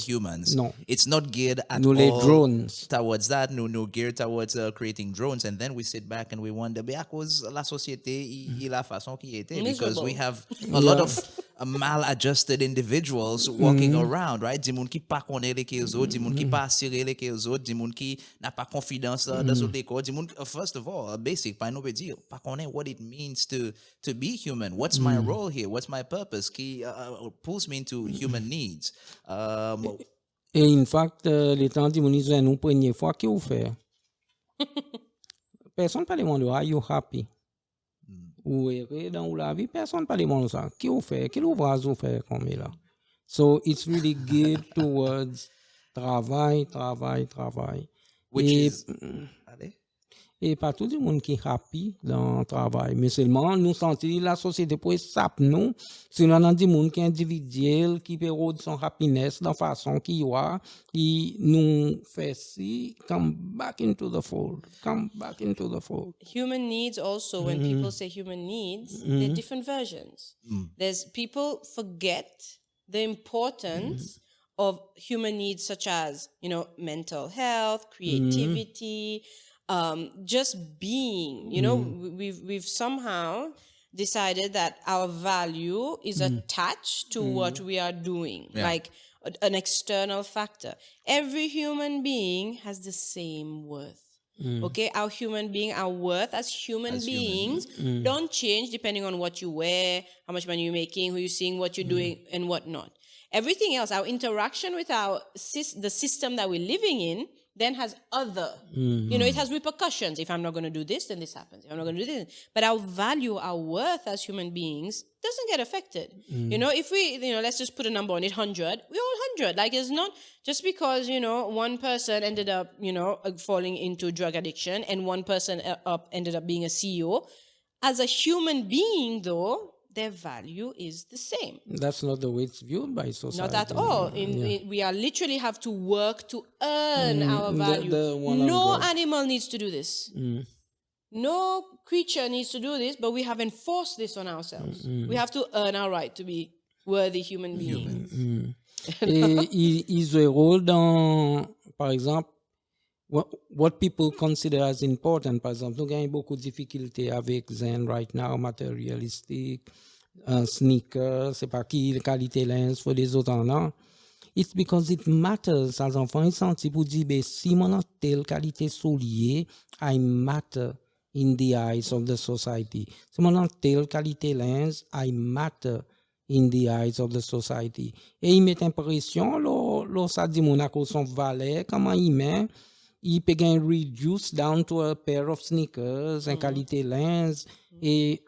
humans. No, it's not geared at all drones towards that. No geared towards creating drones. And then we sit back and we wonder, à cause la société il la façon qui était, because we have a lot of maladjusted individuals walking around, right? Des moun qui pas connaît les autres, des moun qui pas assuré les autres, des moun qui n'a pas confiance dans autres corps, des moun first of all, a basic pas nous peut dire pas connaît what it means to be human. What's my role here? What's my purpose? Qui pulls me into human needs. Et in fact, les temps dit nous première fois que vous faites. Personne pas demande are you happy? Ou heureux dans la vie, personne pas demande ça. Qui vous fait? Quel ouvrage vous fait comme là? So it's really geared towards travail. Which is et pas tout le monde qui est happy dans le travail. Mais seulement, nous sentons la société pour saper nous. Si nous avons des gens qui sont individuels, qui perdent son happiness de façon qui nous fait si, come back into the fold. Come back into the fold. Human needs also, when people say human needs, there are different versions. There's people forget the importance of human needs such as, mental health, creativity, just being, we've somehow decided that our value is attached to what we are doing, like an external factor. Every human being has the same worth. Okay, our worth as human beings don't change depending on what you wear, how much money you're making, who you're seeing, what you're doing, and whatnot. Everything else, our interaction with the system that we're living in, then has other, it has repercussions. If I'm not going to do this, then this happens. If I'm not going to do this, but our value, our worth as human beings doesn't get affected. If we, let's just put a number on it, 100, we're all 100. Like, it's not just because, one person ended up, falling into drug addiction and one person ended up being a CEO. As a human being, though, their value is the same. That's not the way it's viewed by society. Not at all. We are literally have to work to earn our value. No animal needs to do this. No creature needs to do this, but we have enforced this on ourselves. We have to earn our right to be worthy human beings. Et ils jouent un rôle dans, par exemple, what people consider as important. Par exemple, nous avons beaucoup de difficultés avec Zen right now, matérialistique, sneakers, c'est pas qui, la qualité lens, pour les autres en. It's because it matters. As enfants, ils sentent pour dire, si mon a telle qualité soulier, I matter in the eyes of the society. Si mon a telle qualité lens, I matter in the eyes of the society. Et ils mettent impression, lo ça dit mon à cause son valet, comment il met, il peut reduce down to a pair of sneakers, en qualité lens, et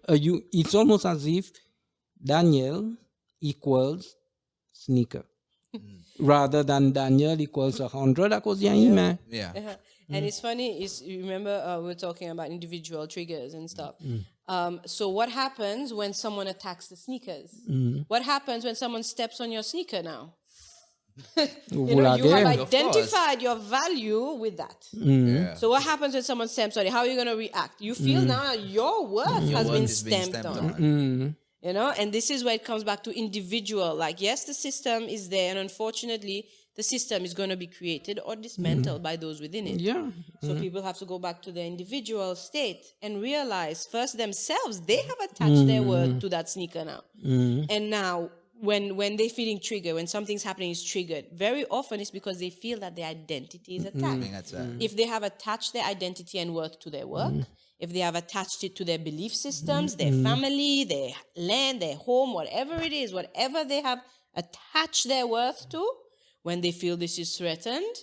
it's almost as if Daniel equals sneaker. Rather than Daniel equals 100, à cause il met. Yeah. And it's funny, you remember we were talking about individual triggers and stuff. So what happens when someone attacks the sneakers? What happens when someone steps on your sneaker now? You have identified your value with that. Yeah. So what happens when someone steps on it? How are you going to react? You feel now your worth has been stamped on. And this is where it comes back to individual. Like, yes, the system is there, and unfortunately, the system is going to be created or dismantled by those within it. Yeah. So people have to go back to their individual state and realize first themselves, they have attached their worth to that sneaker now. And now, when they're feeling triggered, when something's happening is triggered, very often it's because they feel that their identity is attacked. If they have attached their identity and worth to their work, if they have attached it to their belief systems, their family, their land, their home, whatever it is, whatever they have attached their worth to, when they feel this is threatened.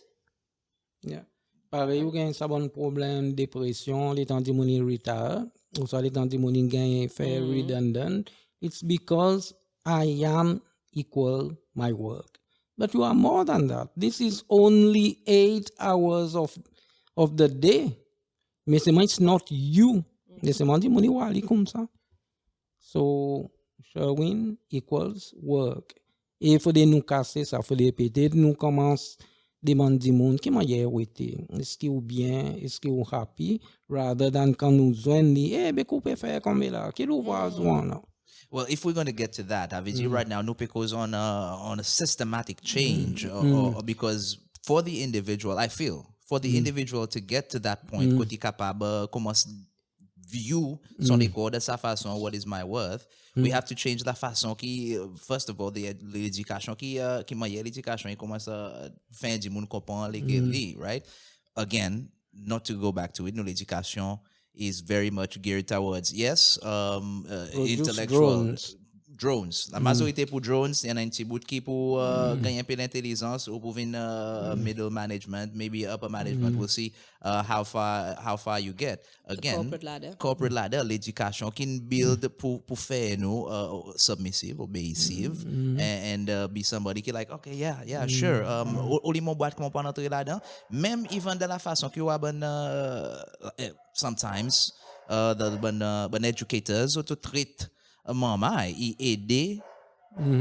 Yeah. Pareil, ou gen sa bon problème dépression, les temps di moun irritable, ou soit les temps di moun gen fait redundant, it's because I am equal my work. But you are more than that. This is only 8 hours of the day. Mais it's not you. C'est moi di moun wali comme ça. So, Sherwin equals work. Et il faut nous casser ça, il faut répéter, nous commençons à demander au monde qui m'a été. Est-ce qu'il est bien, est-ce qu'il est happy, rather than quand nous joignons, qu'on peut faire comme là, qu'il nous voit là. Well, if we're going to get to that, Aviji, right now, Nupiko's on a systematic change, or because for the individual, I feel, for the individual to get to that point, koti capable, commence view son école de sa façon, what is my worth, we have to change la façon qui, first of all, l'éducation qui moyen l'éducation, il commence à faire du monde comprendre les right? Again, not to go back to it, no, l'éducation is very much geared towards, yes, intellectual, drones. La majorité pour drones, il y en a un petit bout qui pour gagner un peu d'intelligence ou pour venir middle management, maybe upper management. We'll see how far you get. Again, corporate ladder, l'éducation qui build pour faire nous submissive, obéissive, and be somebody qui like, okay, yeah, sure. Au lit mon boîte comment pas entrer là-dedans. Même even de la façon que sometimes the educators to treat mama aider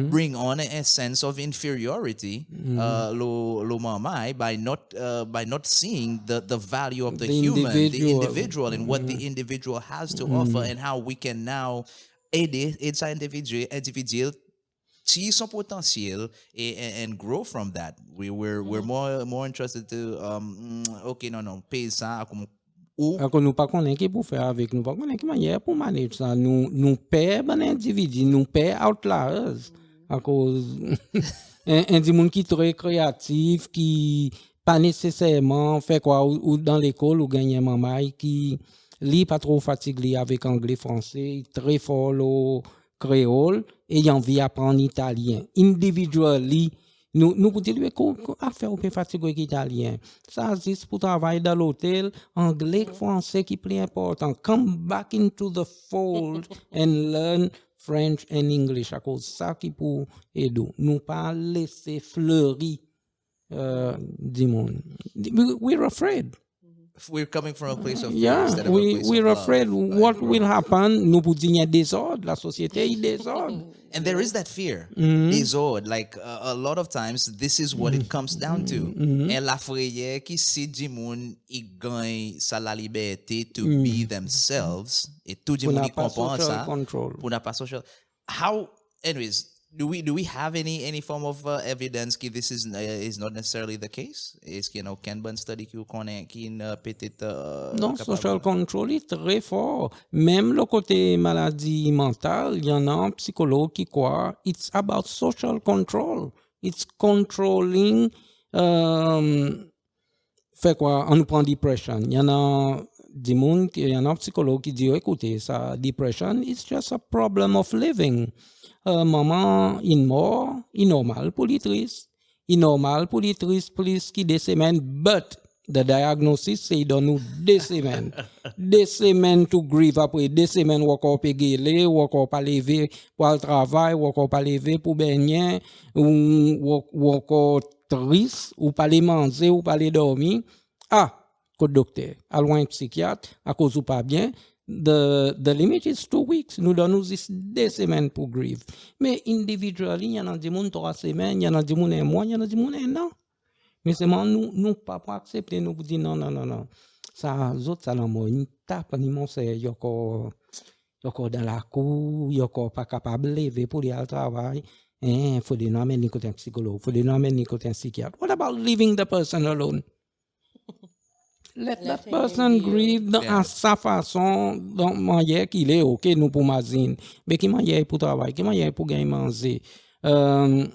bring on a sense of inferiority lo mama by not seeing the value of the human, the individual, and what the individual has to offer, and how we can now aider sa individual see son potential and grow from that. We're more interested to okay, non pay ça comme ou Ako nous pas connaît qui pour faire avec nous pas connaît qui manière pour manager ça nous paie ban individu nous paie outliers à cause un du monde qui très créatif qui pas nécessairement fait quoi ou dans l'école ou gagner maman qui lit pas trop fatigué avec anglais français très fort le créole et il envie apprendre italien individually nous continuons à faire un peu fatigué avec l'italien. Ça, c'est pour travailler dans l'hôtel, anglais, français qui est plus important. Come back into the fold and learn French and English. À cause ça qui pour aider. Nous pas laisser fleurir du monde. We're afraid. we're coming from a place of fear Yeah, instead of a place we're of afraid love. what will happen. Nous pour dire désordre, la société est désordre. And there is that fear, désordre. Like a lot of times, this is what it comes down to. Et la frayeur qui si du monde il gagne sa la liberté to be themselves, et tout du Pour monde n'a il pas comprend social ça. control. Pour n'a pas social. How, anyways, do we have any form of evidence that this is not necessarily the case? Est-ce qu'il y a aucun bon study qui connaît qui peut-être Non, capable? social control est très fort. Même le côté maladie mentale, il y en a un psychologue qui croit it's about social control. It's controlling. Fait quoi? On nous prend depression. Il y en a des monde, il y en a un psychologue qui dit écoutez, ça depression is just a problem of living. Maman in mort, il normal pour les tristes. Il normal pour les tristes plus qui des semaines, but the diagnosis c'est dans nous 2 semaines. 2 semaines to grieve après 2 semaines ou encore péguer ou encore pas lever pour le travail ou encore pas lever pour baigner ou encore triste ou pas les manger ou pas les dormir. Ah, que docteur, à loin psychiatre à cause ou pas bien. The limit is 2 weeks. Nous donnons 2 semaines pour grieve. Mais individually, il y en a des gens 3 semaines, il y en a des gens 1 mois, il y en a des gens 1 an. Mais c'est moi, nous pas pour accepter, nous dire non. Ça, autres, ça l'amour, une tape, ni mon c'est, yoko dans la cour, yoko pas capable de lever pour aller au travail. Faut des noms, mais côté un psychologue, faut des noms, mais côté un psychiatre. What about leaving the person alone? Let that person grieve à sa façon, dans manière qu'il est, ok, nous pour mazine, mais qui manière pour travailler, qui manière pour gagner manger. Bonne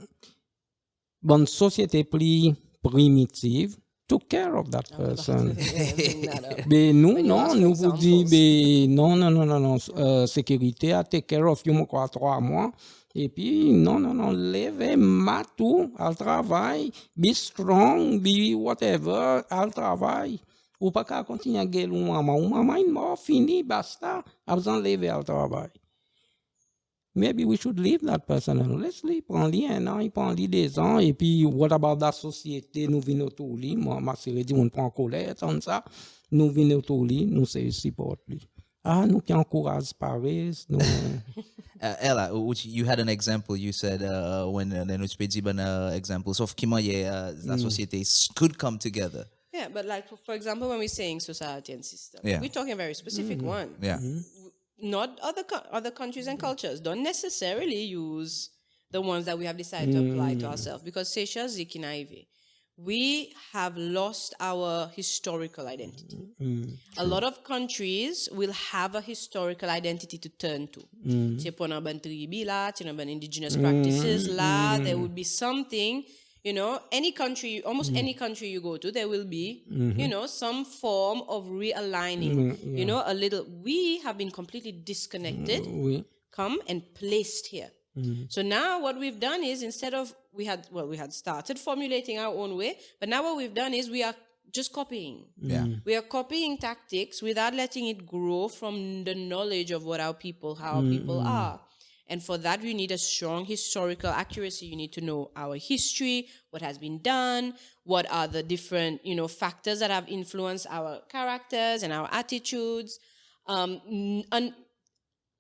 société plus primitive, took care of that person. Mais nous, non, nous vous dit, non, sécurité a take care of you, moi, 3 mois. Et puis, non, levez matou, al travail, be strong, be whatever, al travail. Ou pas qu'à continuer à gueuler ou maman est mort, fini, basta, a besoin de lever al travail. Maybe we should leave that person alone. Let's leave, prends-lui 1 an, il prend-lui 2 ans, et puis, what about la société, nous venons autour de lui, moi, ma sœur dit, on prend colère, tant ça, nous venons autour de lui, nous c'est support lui. Ah, nous qui encourage Paris, nous... Ella, you had an example. You said when examples of Kimaye, la société could come together. Yeah, but like for example, when we're saying society and system, Yeah. we're talking a very specific one. Yeah. Not other countries and cultures don't necessarily use the ones that we have decided to apply to ourselves because Seychelles, Zikinaive, we have lost our historical identity. A lot of countries will have a historical identity to turn to. Si on a ban tribu là, si on a ban indigenous practices là, there would be something. You know, any country, almost any country you go to, there will be, you know, some form of realigning. You know, a little. We have been completely disconnected, come and placed here. So now what we've done is, instead of, we had started formulating our own way, but now what we've done is we are just copying. Yeah. We are copying tactics without letting it grow from the knowledge of how our people are. And for that, we need a strong historical accuracy. You need to know our history, what has been done, what are the different, factors that have influenced our characters and our attitudes, and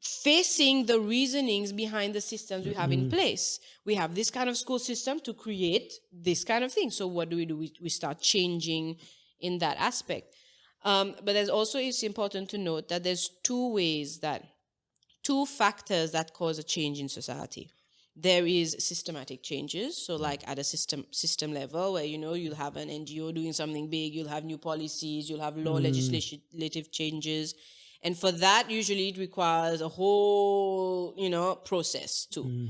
facing the reasonings behind the systems we have in place. We have this kind of school system to create this kind of thing. So what do? We start changing in that aspect. But there's also, it's important to note that there's two factors that cause a change in society. There is systematic changes. So like at a system level where, you'll have an NGO doing something big, you'll have new policies, you'll have law legislative changes. And for that, usually it requires a whole, process too.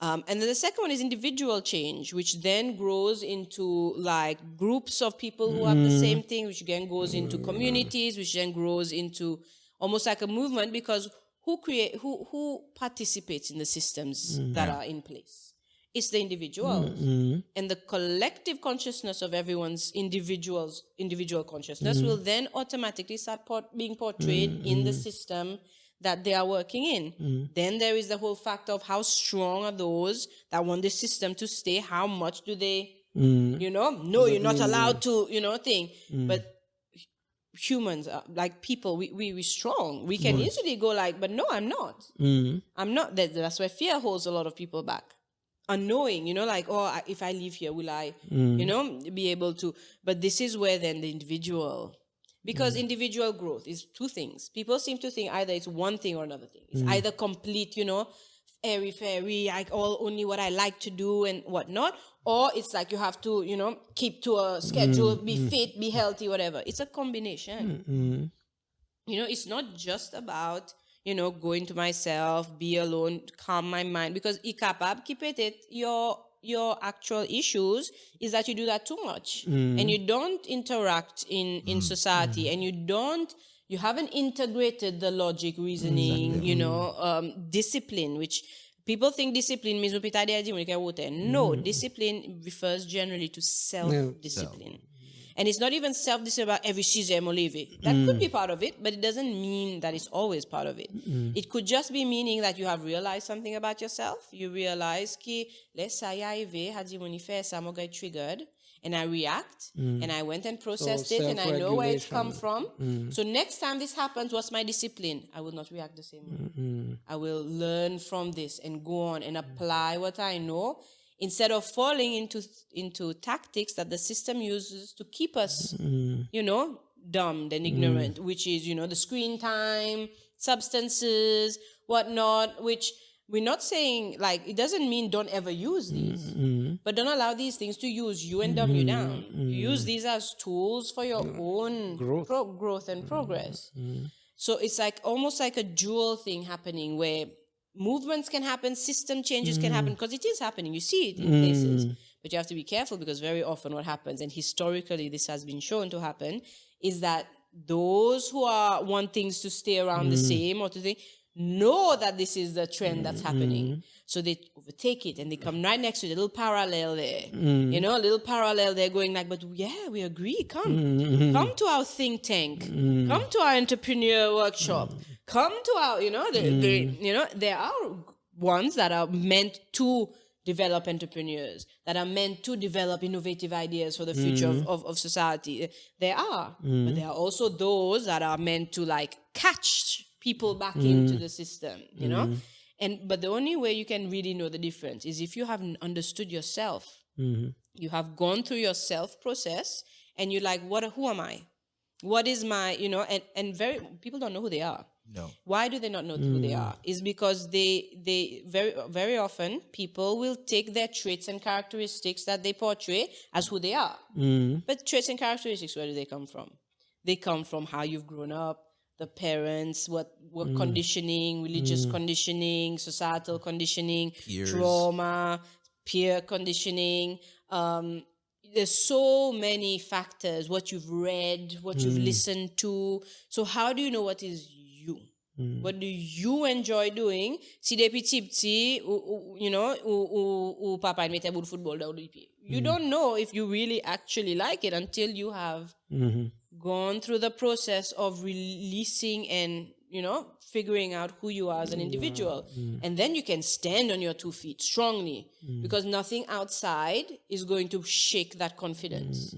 And then the second one is individual change, which then grows into like groups of people who have the same thing, which again goes into communities, which then grows into almost like a movement, because who participates in the systems that are in place? It's the individuals. And the collective consciousness of everyone's individual consciousness will then automatically start being portrayed in the system that they are working in. Then there is the whole factor of how strong are those that want the system to stay, how much do they, no, you're not allowed to, thing. But humans, like people, we're strong. We can easily go like, but no, I'm not. I'm not. That's where fear holds a lot of people back. Unknowing, like, if I live here, will I, be able to? But this is where then the individual, because individual growth is two things. People seem to think either it's one thing or another thing. It's either complete, airy-fairy, like only what I like to do and whatnot, or it's like you have to, keep to a schedule, be fit, be healthy, whatever. It's a combination. It's not just about, going to myself, be alone, calm my mind, because your actual issues is that you do that too much and you don't interact in society and you haven't integrated the logic, reasoning, discipline, which people think discipline means no, discipline refers generally to self-discipline. And it's not even self-discipline about every season that could be part of it, but it doesn't mean that it's always part of it. It could just be meaning that you have realized something about yourself. You realize that, let's say I triggered and I react and I went and processed it and I know where it's come from. So next time this happens, what's my discipline? I will not react the same way. I will learn from this and go on and apply what I know, instead of falling into tactics that the system uses to keep us, dumbed and ignorant, which is, the screen time, substances, whatnot, which we're not saying, like, it doesn't mean don't ever use these, but don't allow these things to use you and dumb you down. You use these as tools for your own growth and progress. So it's like almost like a dual thing happening where movements can happen, system changes can happen, because it is happening. You see it in places. But you have to be careful, because very often what happens, and historically this has been shown to happen, is that those who want things to stay around the same or to think, know that this is the trend that's happening. So they overtake it and they come right next to it, a little parallel there. A little parallel there going like, but yeah, we agree. Come to our think tank. Come to our entrepreneur workshop. Come to our, there are ones that are meant to develop entrepreneurs, that are meant to develop innovative ideas for the future of society. There are. But there are also those that are meant to like catch people back into the system, but the only way you can really know the difference is if you have understood yourself. You have gone through your self process and you're like, who am I? What is my, and very people don't know who they are. No. Why do they not know who they are? Is because they very, very often people will take their traits and characteristics that they portray as who they are. But traits and characteristics, where do they come from? They come from how you've grown up, the parents, what conditioning, religious conditioning, societal conditioning, Peers. trauma, peer conditioning. There's so many factors, what you've read, what you've listened to. So how do you know what is you? What do you enjoy doing? Si depuis petit, you know, ou papa mette bout de football dans le pied. You don't know if you really actually like it until you have gone through the process of releasing and, you know, figuring out who you are as an individual. And then you can stand on your 2 feet strongly because nothing outside is going to shake that confidence.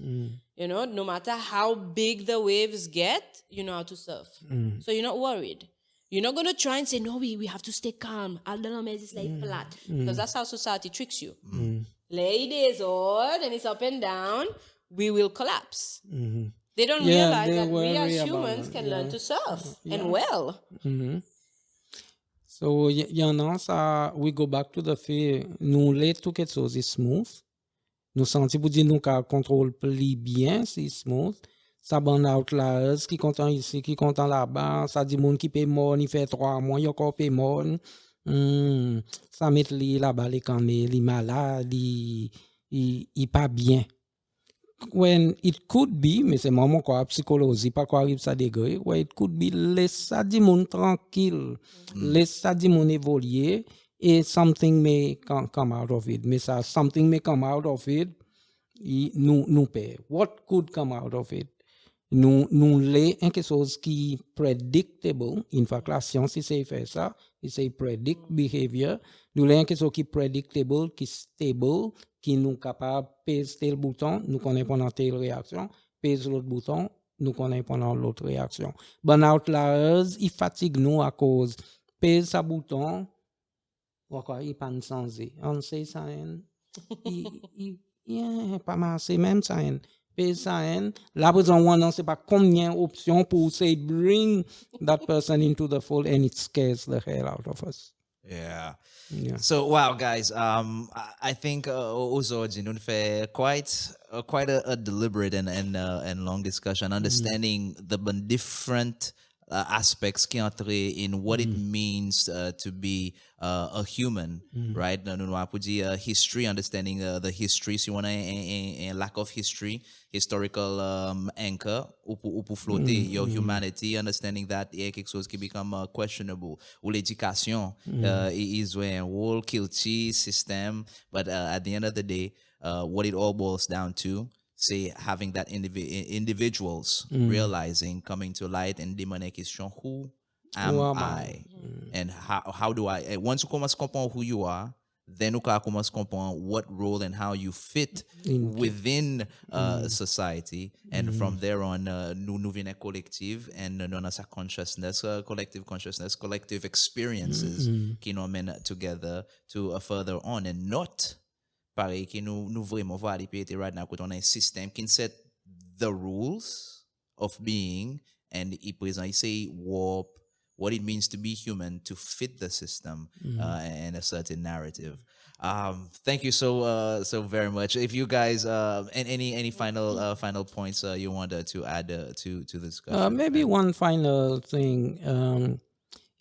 You know, no matter how big the waves get, you know how to surf. So you're not worried. You're not going to try and say, no, we have to stay calm. All the numbers is like flat. Because that's how society tricks you. Ladies, on, and it's up and down, we will collapse. They don't realize that we as humans can learn to surf and well. So, y en a ça, we go back to the fait, nous, les tout quelque chose est smooth. Nous sentons pour dire nous qu'à contrôle plus bien, c'est smooth. Ça ban outliers qui content ici, qui content là-bas. Ça dit monde qui paye mort, il fait 3 mois, il encore paye mort. Ça met li là-bas, les canets, les malades, il pas bien. When it could be, mais c'est moment quoi, psychologie, pas quoi arrive ça degré, where it could be, laisse ça dit monde tranquille, laisse ça dit monde évoluer, et something may come out of it. Mais ça, something may come out of it, nous paie. What could come out of it? Nous l'est quelque chose qui predictable. In fact, la science, c'est fait ça. C'est predict behavior. Nous l'est quelque chose qui predictable, qui stable, qui nous capable pèse tel bouton, nous connaissons pendant telle réaction, pèse l'autre bouton, nous connaissons pendant l'autre réaction. Burnout outliers, il fatigue nous à cause pèse sa bouton, ou quoi, il pas changer. On sait ça, il pas marcher même ça. La raison on ne sait pas combien d'options pour say bring that person into the fold, and it scares the hell out of us. Yeah. Yeah. So wow, guys. I think also Jinun fait quite a deliberate and long discussion, understanding the different aspects qui entrent in what it means to be a human, right? History, understanding the history. Si on a a lack of history, historical anchor, ou pour flotter your humanity, understanding that il y a quelque chose qui become questionable. Ou l'éducation is when whole guilty system, but at the end of the day, what it all boils down to, say having that individuals realizing, coming to light and demanding question, who am I? And how do I, once you commence comprendre who you are, then you commence comprendre what role and how you fit within society, and from there on nous venons collective, and nous avons sa consciousness, collective consciousness, collective experiences qui nous amènent together to further on, and not pareil que nous vraiment voir les pays right now, quand on a un système qui set the rules of being, and it present, say warp what it means to be human to fit the system and a certain narrative. Thank you so very much. If you guys and any final points you want to add to the discussion, maybe one final thing,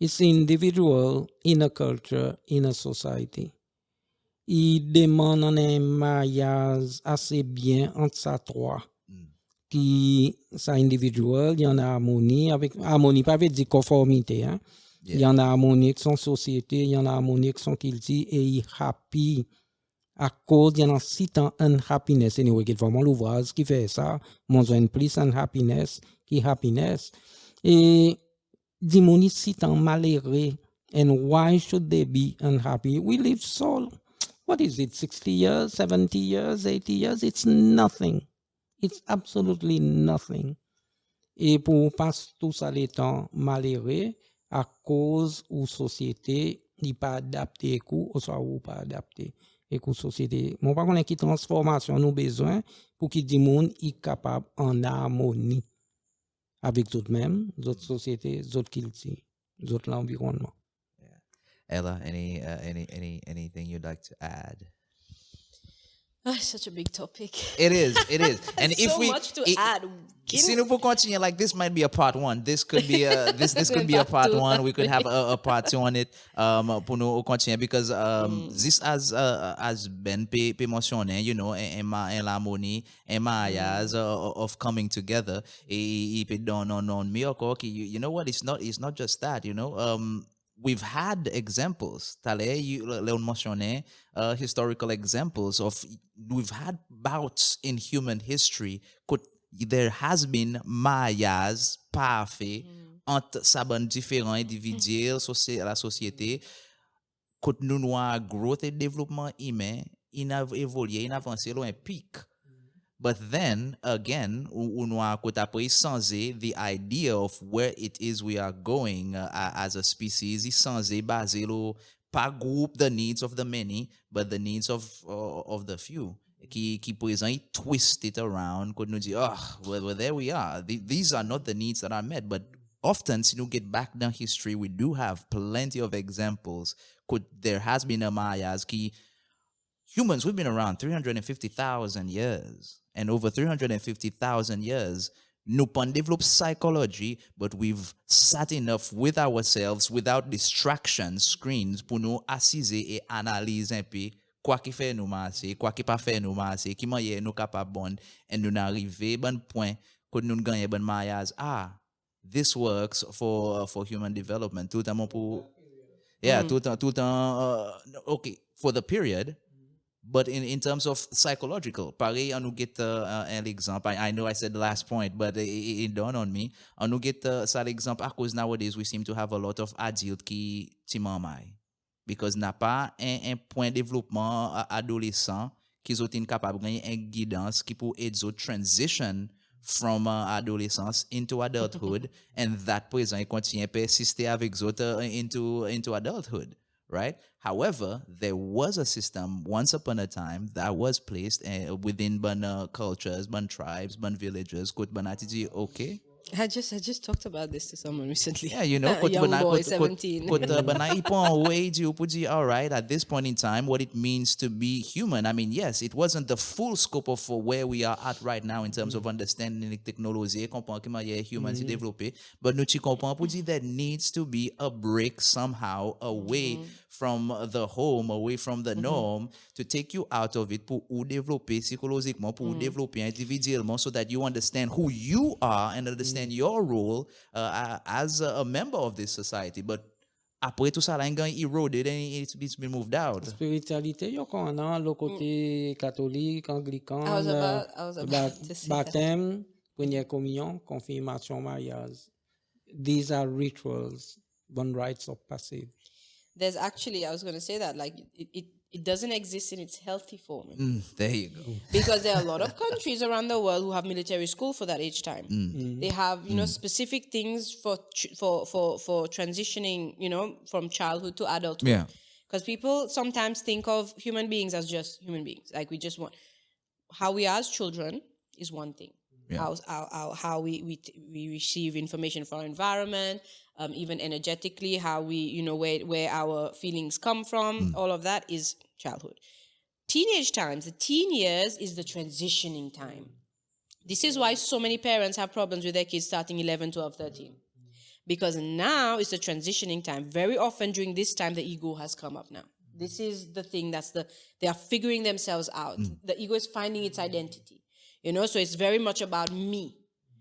it's individual in a culture, in a society. Il demande un maillage assez bien entre ça trois. Qui ça individuel, il y en a harmonie, avec harmonie pas veut dire conformité, hein. Il y en a harmonie avec son société, il y en a harmonie avec son culture, et il happy à cause il y en a si tant unhappiness, anyway, qu'il vraiment l'ouvrage qui fait ça, mon zone plus unhappiness qui happiness, et dimoni si tant malheureux, and why should they be unhappy? We live so, what is it, 60 years, 70 years, 80 years? It's nothing. It's absolutely nothing. Et pour passer tout ça le temps malheureux à cause ou société n'est pas adapté ou soit ou pas adapté et que société. Mon pas connaît qui transformation nous besoin pour qu'il dit monde est capable en harmonie avec tout même, d'autres sociétés, d'autres cultures, d'autres l'environnement. Ella, anything you'd like to add? Such a big topic. It is. And if So we much to i- add. See, if we continue like this, might be a part one. This could be a this could be a Part part two. one. We could have a part two on it. Pour nous continuer because this has been pe mentionné, you know, en l'harmonie, en mariage of coming together. Et pe don non me encore you know what? It's not just that, you know. We've had examples. Tale, you Leon mentionné historical examples of we've had bouts in human history. There has been mariage parfait entre saban différents individus, la société, que nous noir growth et développement humain, il a évolué, il a avancé loin pic. But then again, on could the idea of where it is we are going as a species, is basé pas group the needs of the many, but the needs of the few. Qui présent, il twist it around, could nous dire, well, there we are. These are not the needs that are met, but often, if you get back down history, we do have plenty of examples. There has been a Mayas qui humans, we've been around 350,000 years. And over 350,000 years, nous pas develop psychology, but we've sat enough with ourselves without distractions, screens, pour nous assiser et analyser un peu quoi qui fait nous masser, quoi qui pas fait nous masser, qui moyen nous capable bon, et nous arriver bon point que nous gagnons bon mariage. This works for human development. Tout le temps pour tout le temps okay, for the period. But in terms of psychological, pareil, on nous get an example. I know I said the last point, but it dawned on me. On nous get ça l'exemple, because nowadays we seem to have a lot of adultes qui timamai. Because n'a pas un point de développement adolescent qui sont incapables de gagner une guidance qui peut aider transition from adolescence into adulthood, and that présent continue à persister avec autres into adulthood. Right? However, there was a system once upon a time that was placed within cultures, tribes, villages. Okay. I just talked about this to someone recently. Yeah, you know, young boy, 17. All right, at this point in time, what it means to be human. I mean, yes, it wasn't the full scope of where we are at right now in terms of understanding the technology, comprendre comment humans se développer, but nous comprend pour dire there needs to be a break somehow away from the home, away from the norm, to take you out of it pour ou développer psychologiquement, pour développer individuellement, so that you understand who you are and understand your role as a member of this society. But après tout ça, là, il eroded and it's been moved out. Spiritualité, yo qu'on a le côté catholique, anglican, I was about to say that. baptême, première communion, confirmation, mariage. These are rituals, bon rites of passage. There's actually, I was going to say that, like, it doesn't exist in its healthy form. There you go. Because there are a lot of countries around the world who have military school for that age time. They have, specific things for transitioning, from childhood to adulthood. Yeah. Because people sometimes think of human beings as just human beings. Like, we just want, how we are as children is one thing. Yeah. How we receive information from our environment, even energetically, how we, where our feelings come from, all of that is childhood. Teenage times, the teen years is the transitioning time. This is why so many parents have problems with their kids starting 11, 12, 13. Because now is the transitioning time. Very often during this time, the ego has come up now. This is the thing they are figuring themselves out. The ego is finding its identity. So it's very much about me.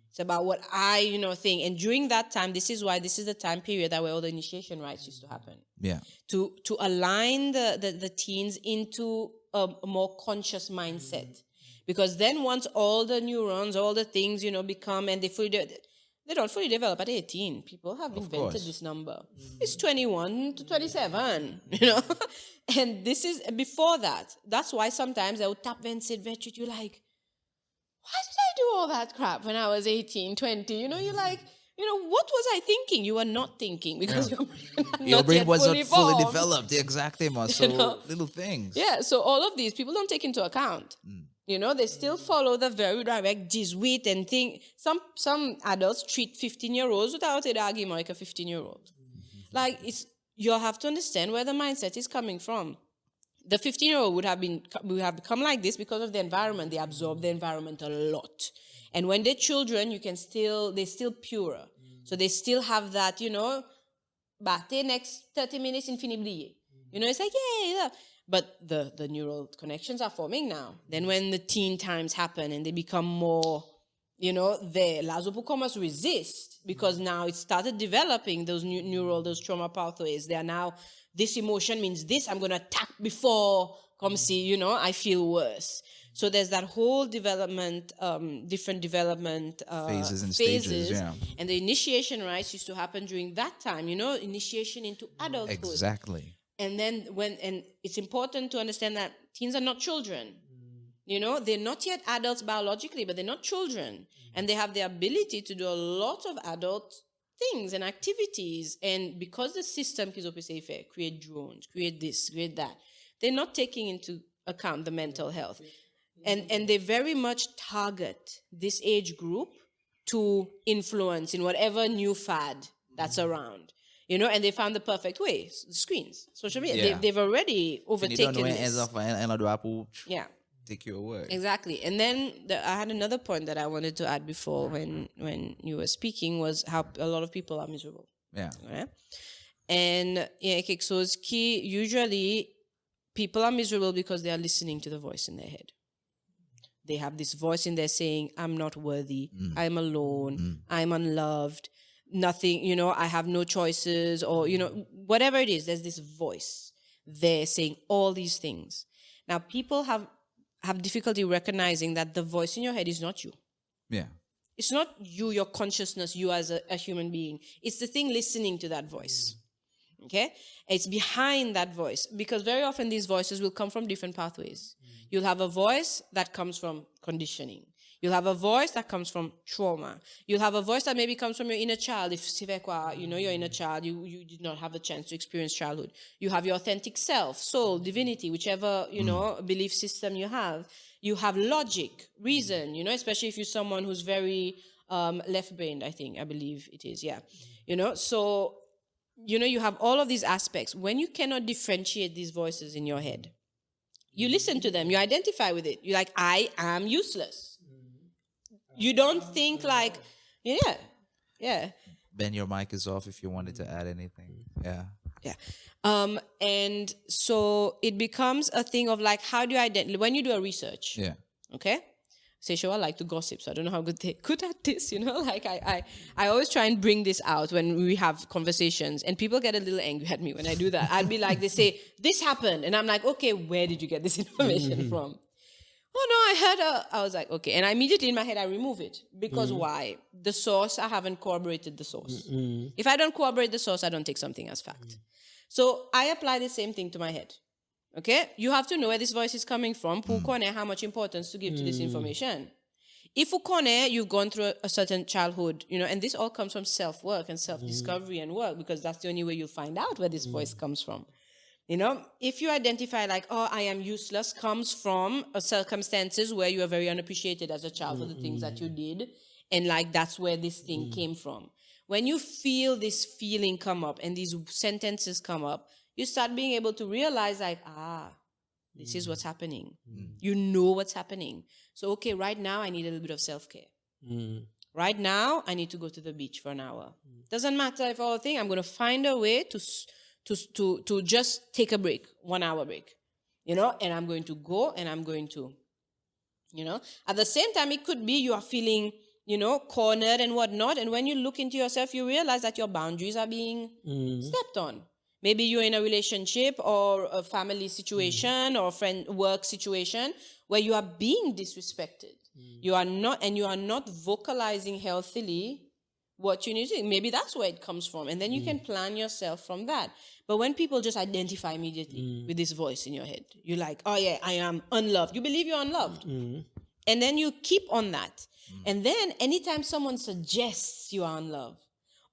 It's about what I, think. And during that time, this is the time period that where all the initiation rites used to happen. Yeah. To align the teens into a more conscious mindset. Because then once all the neurons, all the things, become, and they don't fully develop at 18. People have invented this number. It's 21 to 27, And this is before that. That's why sometimes I would tap and sit there, you're like, why did I do all that crap when I was 18, 20? You're like, what was I thinking? You were not thinking because your brain wasn't fully formed. developed. Exactly. So little things. Yeah. So all of these people don't take into account. They still follow the very direct Jesuit and thing. Some adults treat 15-year-olds without an argument like a 15-year-old. Like, you have to understand where the mindset is coming from. The 15-year-old would have become like this because of the environment. They absorb the environment a lot. And when they're children, they're still purer. So they still have that, bate next 30 minutes infinibly. It's like, yeah. But the neural connections are forming now. Then when the teen times happen and they become more, the Lazo must resist because now it started developing those those trauma pathways. They are now, this emotion means this, I'm going to attack before, come see, I feel worse. So there's that whole development, different development phases and stages, yeah. And the initiation rites used to happen during that time, initiation into adulthood. Exactly. And then and it's important to understand that teens are not children. They're not yet adults biologically, but they're not children. And they have the ability to do a lot of adult things and activities. And because the system create drones, create this, create that, they're not taking into account the mental health. And they very much target this age group to influence in whatever new fad that's around. And they found the perfect way, screens, social media. Yeah. They've already overtaken this. Yeah. Take your word. Exactly. And then I had another point that I wanted to add before when you were speaking was how a lot of people are miserable. Yeah. Right? And usually people are miserable because they are listening to the voice in their head. They have this voice in there saying, I'm not worthy, I'm alone, I'm unloved, nothing, I have no choices, or, whatever it is, there's this voice there saying all these things. Now, people have difficulty recognizing that the voice in your head is not you. Yeah. It's not you, your consciousness, you as a human being. It's the thing listening to that voice. Okay? It's behind that voice, because very often these voices will come from different pathways. You'll have a voice that comes from conditioning. You'll have a voice that comes from trauma. You'll have a voice that maybe comes from your inner child. If your inner child, you did not have a chance to experience childhood. You have your authentic self, soul, divinity, whichever, belief system you have. You have logic, reason, especially if you're someone who's very left-brained, I believe it is, yeah. So, you have all of these aspects. When you cannot differentiate these voices in your head, you listen to them, you identify with it. You're like, I am useless. You don't think like, yeah. Ben, your mic is off if you wanted to add anything. Yeah. Yeah. And so it becomes a thing of like, how do you identify? When you do a research, okay? I like to gossip, so I don't know how good they're good at this, Like I always try and bring this out when we have conversations, and people get a little angry at me when I do that. I'd be like, they say, this happened, and I'm like, okay, where did you get this information from? Oh no, I heard I was like, okay. And I immediately in my head, I remove it. Because why? The source, I haven't corroborated the source. If I don't corroborate the source, I don't take something as fact. So I apply the same thing to my head. Okay? You have to know where this voice is coming from. How much importance to give to this information. If you've gone through a certain childhood, and this all comes from self-work and self-discovery and work, because that's the only way you'll find out where this voice comes from. If you identify like, oh, I am useless, comes from circumstances where you are very unappreciated as a child for the things that you did, and like that's where this thing came from. When you feel this feeling come up and these sentences come up, you start being able to realize like, this is what's happening. You know what's happening. So, okay, right now I need a little bit of self-care. Right now I need to go to the beach for an hour. Doesn't matter if all thing, I'm going to find a way to just take a break, 1 hour break, and I'm going to go and I'm going to, at the same time, it could be you are feeling, cornered and whatnot. And when you look into yourself, you realize that your boundaries are being stepped on. Maybe you're in a relationship or a family situation or a work situation where you are being disrespected. You are not vocalizing healthily what you need to do. Maybe that's where it comes from. And then you can plan yourself from that. But when people just identify immediately with this voice in your head, you're like, oh yeah, I am unloved. You believe you're unloved. And then you keep on that. And then anytime someone suggests you are unloved,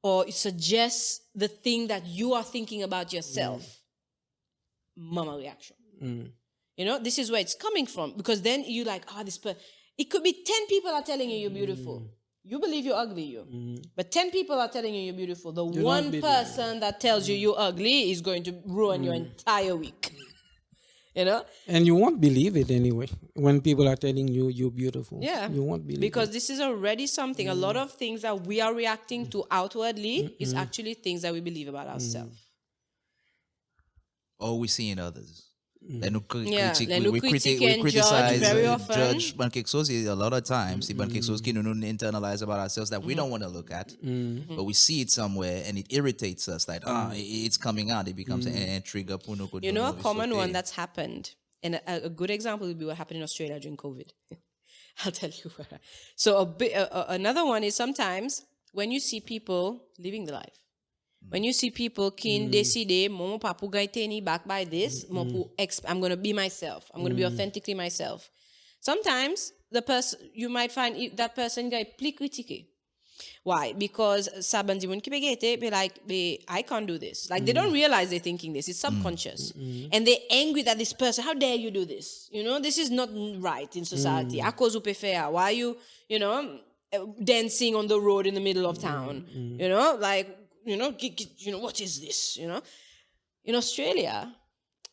or it suggests the thing that you are thinking about yourself, mama reaction. This is where it's coming from. Because then you're like, it could be 10 people are telling you you're beautiful. You believe you're ugly, but 10 people are telling you you're beautiful. The one person that tells you you're ugly is going to ruin your entire week. you know? And you won't believe it anyway. When people are telling you you're beautiful. Yeah. You won't believe Because it. this is already something. A lot of things that we are reacting to outwardly is actually things that we believe about ourselves. Or we see in others. Then Yeah, critique, then we critique we and criticize, judge very often. judge ban quelque chose, a lot of times. The ban quelque chose qui nous internalize about ourselves that we don't want to look at, but we see it somewhere and it irritates us. Like it's coming out. It becomes a trigger. You know, a common one that's happened, and a good example would be what happened in Australia during COVID. I'll tell you. So another one is sometimes when you see people living the life. When you see people qui décide, mon pas pour gagner back by this, I'm going to be myself. I'm going to be authentically myself. Sometimes the person you might find that person guy plus critiqué. Why? Because saban dimon ki be like, I can't do this. Like they don't realize they're thinking this. It's subconscious, and they're angry that this person. How dare you do this? You know, this is not right in society. A cause why are you, dancing on the road in the middle of town? You know, like. What is this? In Australia,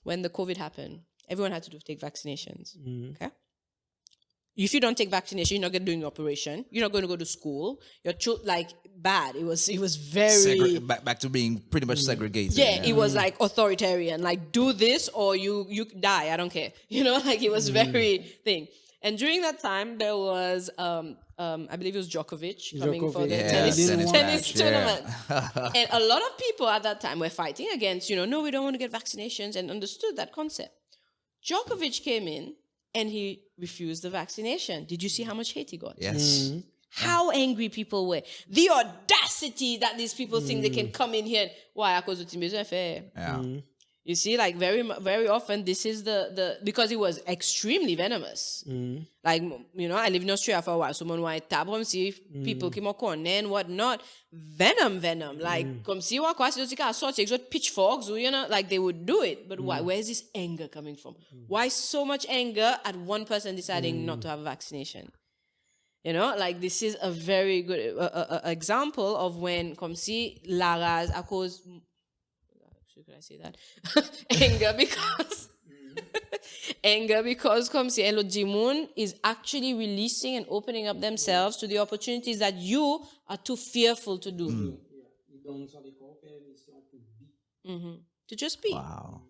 when the COVID happened, everyone had to take vaccinations. Okay, if you don't take vaccination, you're not going to do your operation. You're not going to go to school. You're bad. It was very back to being pretty much segregated. Yeah, it was like authoritarian. Like do this or you die. I don't care. Like it was very thing. And during that time, there was I believe it was Djokovic coming for the tennis tournament. And a lot of people at that time were fighting against, no, we don't want to get vaccinations, and understood that concept. Djokovic came in and he refused the vaccination. Did you see how much hate he got? Yes. How angry people were. The audacity that these people think they can come in here and, why? Yeah. You see, like very, very often, this is the because it was extremely venomous. Like, I lived in Australia for a while. So when I see people came on and whatnot, venom. Like, come see what pitchforks, like they would do it. But why? Where is this anger coming from? Why so much anger at one person deciding not to have a vaccination? Like this is a very good example of when, come see, Lara's, à cause. Could I say that? Anger because come see Elo Jimoon is actually releasing and opening up themselves to the opportunities that you are too fearful to do. To just be. Wow.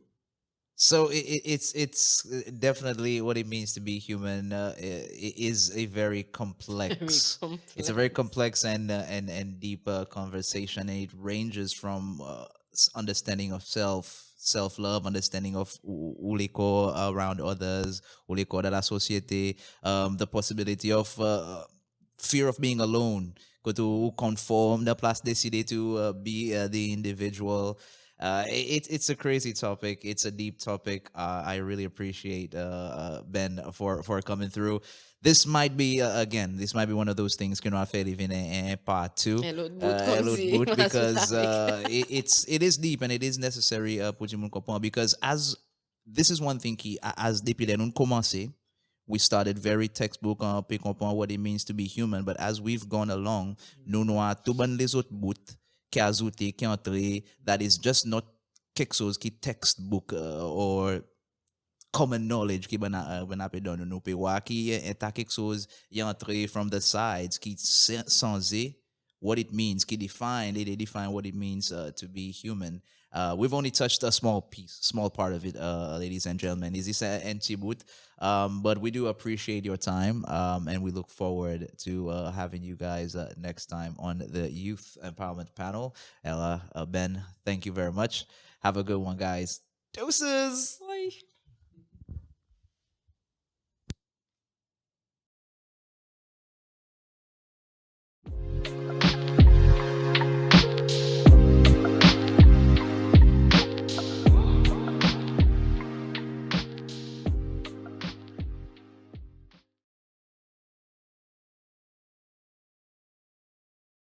So it's definitely what it means to be human. Is a very complex. It's a very complex and deep conversation, and it ranges from understanding of self-love, understanding of uliko around others, uliko de la société, the possibility of fear of being alone, go to conform, the place décider to be the individual. It's a crazy topic. It's a deep topic. I really appreciate Ben for coming through. This might be this might be one of those things que nous a fait even in part 2 because it is deep and it is necessary pour tout le monde comprendre, because as this is one thing qui as depuis les nous commencé, we started very textbook on what it means to be human, but as we've gone along, nous avons tout bon les autres bouts qui ajouté qui entré, that is just not quelque chose qui textbook or common knowledge qui ben appelle dans nos pays qui est quelque chose qui entré from the sides qui censé what it means, qui they define what it means to be human. We've only touched a small part of it, ladies and gentlemen. Is this an anti-boot? But we do appreciate your time, and we look forward to having you guys next time on the Youth Empowerment Panel. Ella, Ben, thank you very much. Have a good one, guys. Deuces!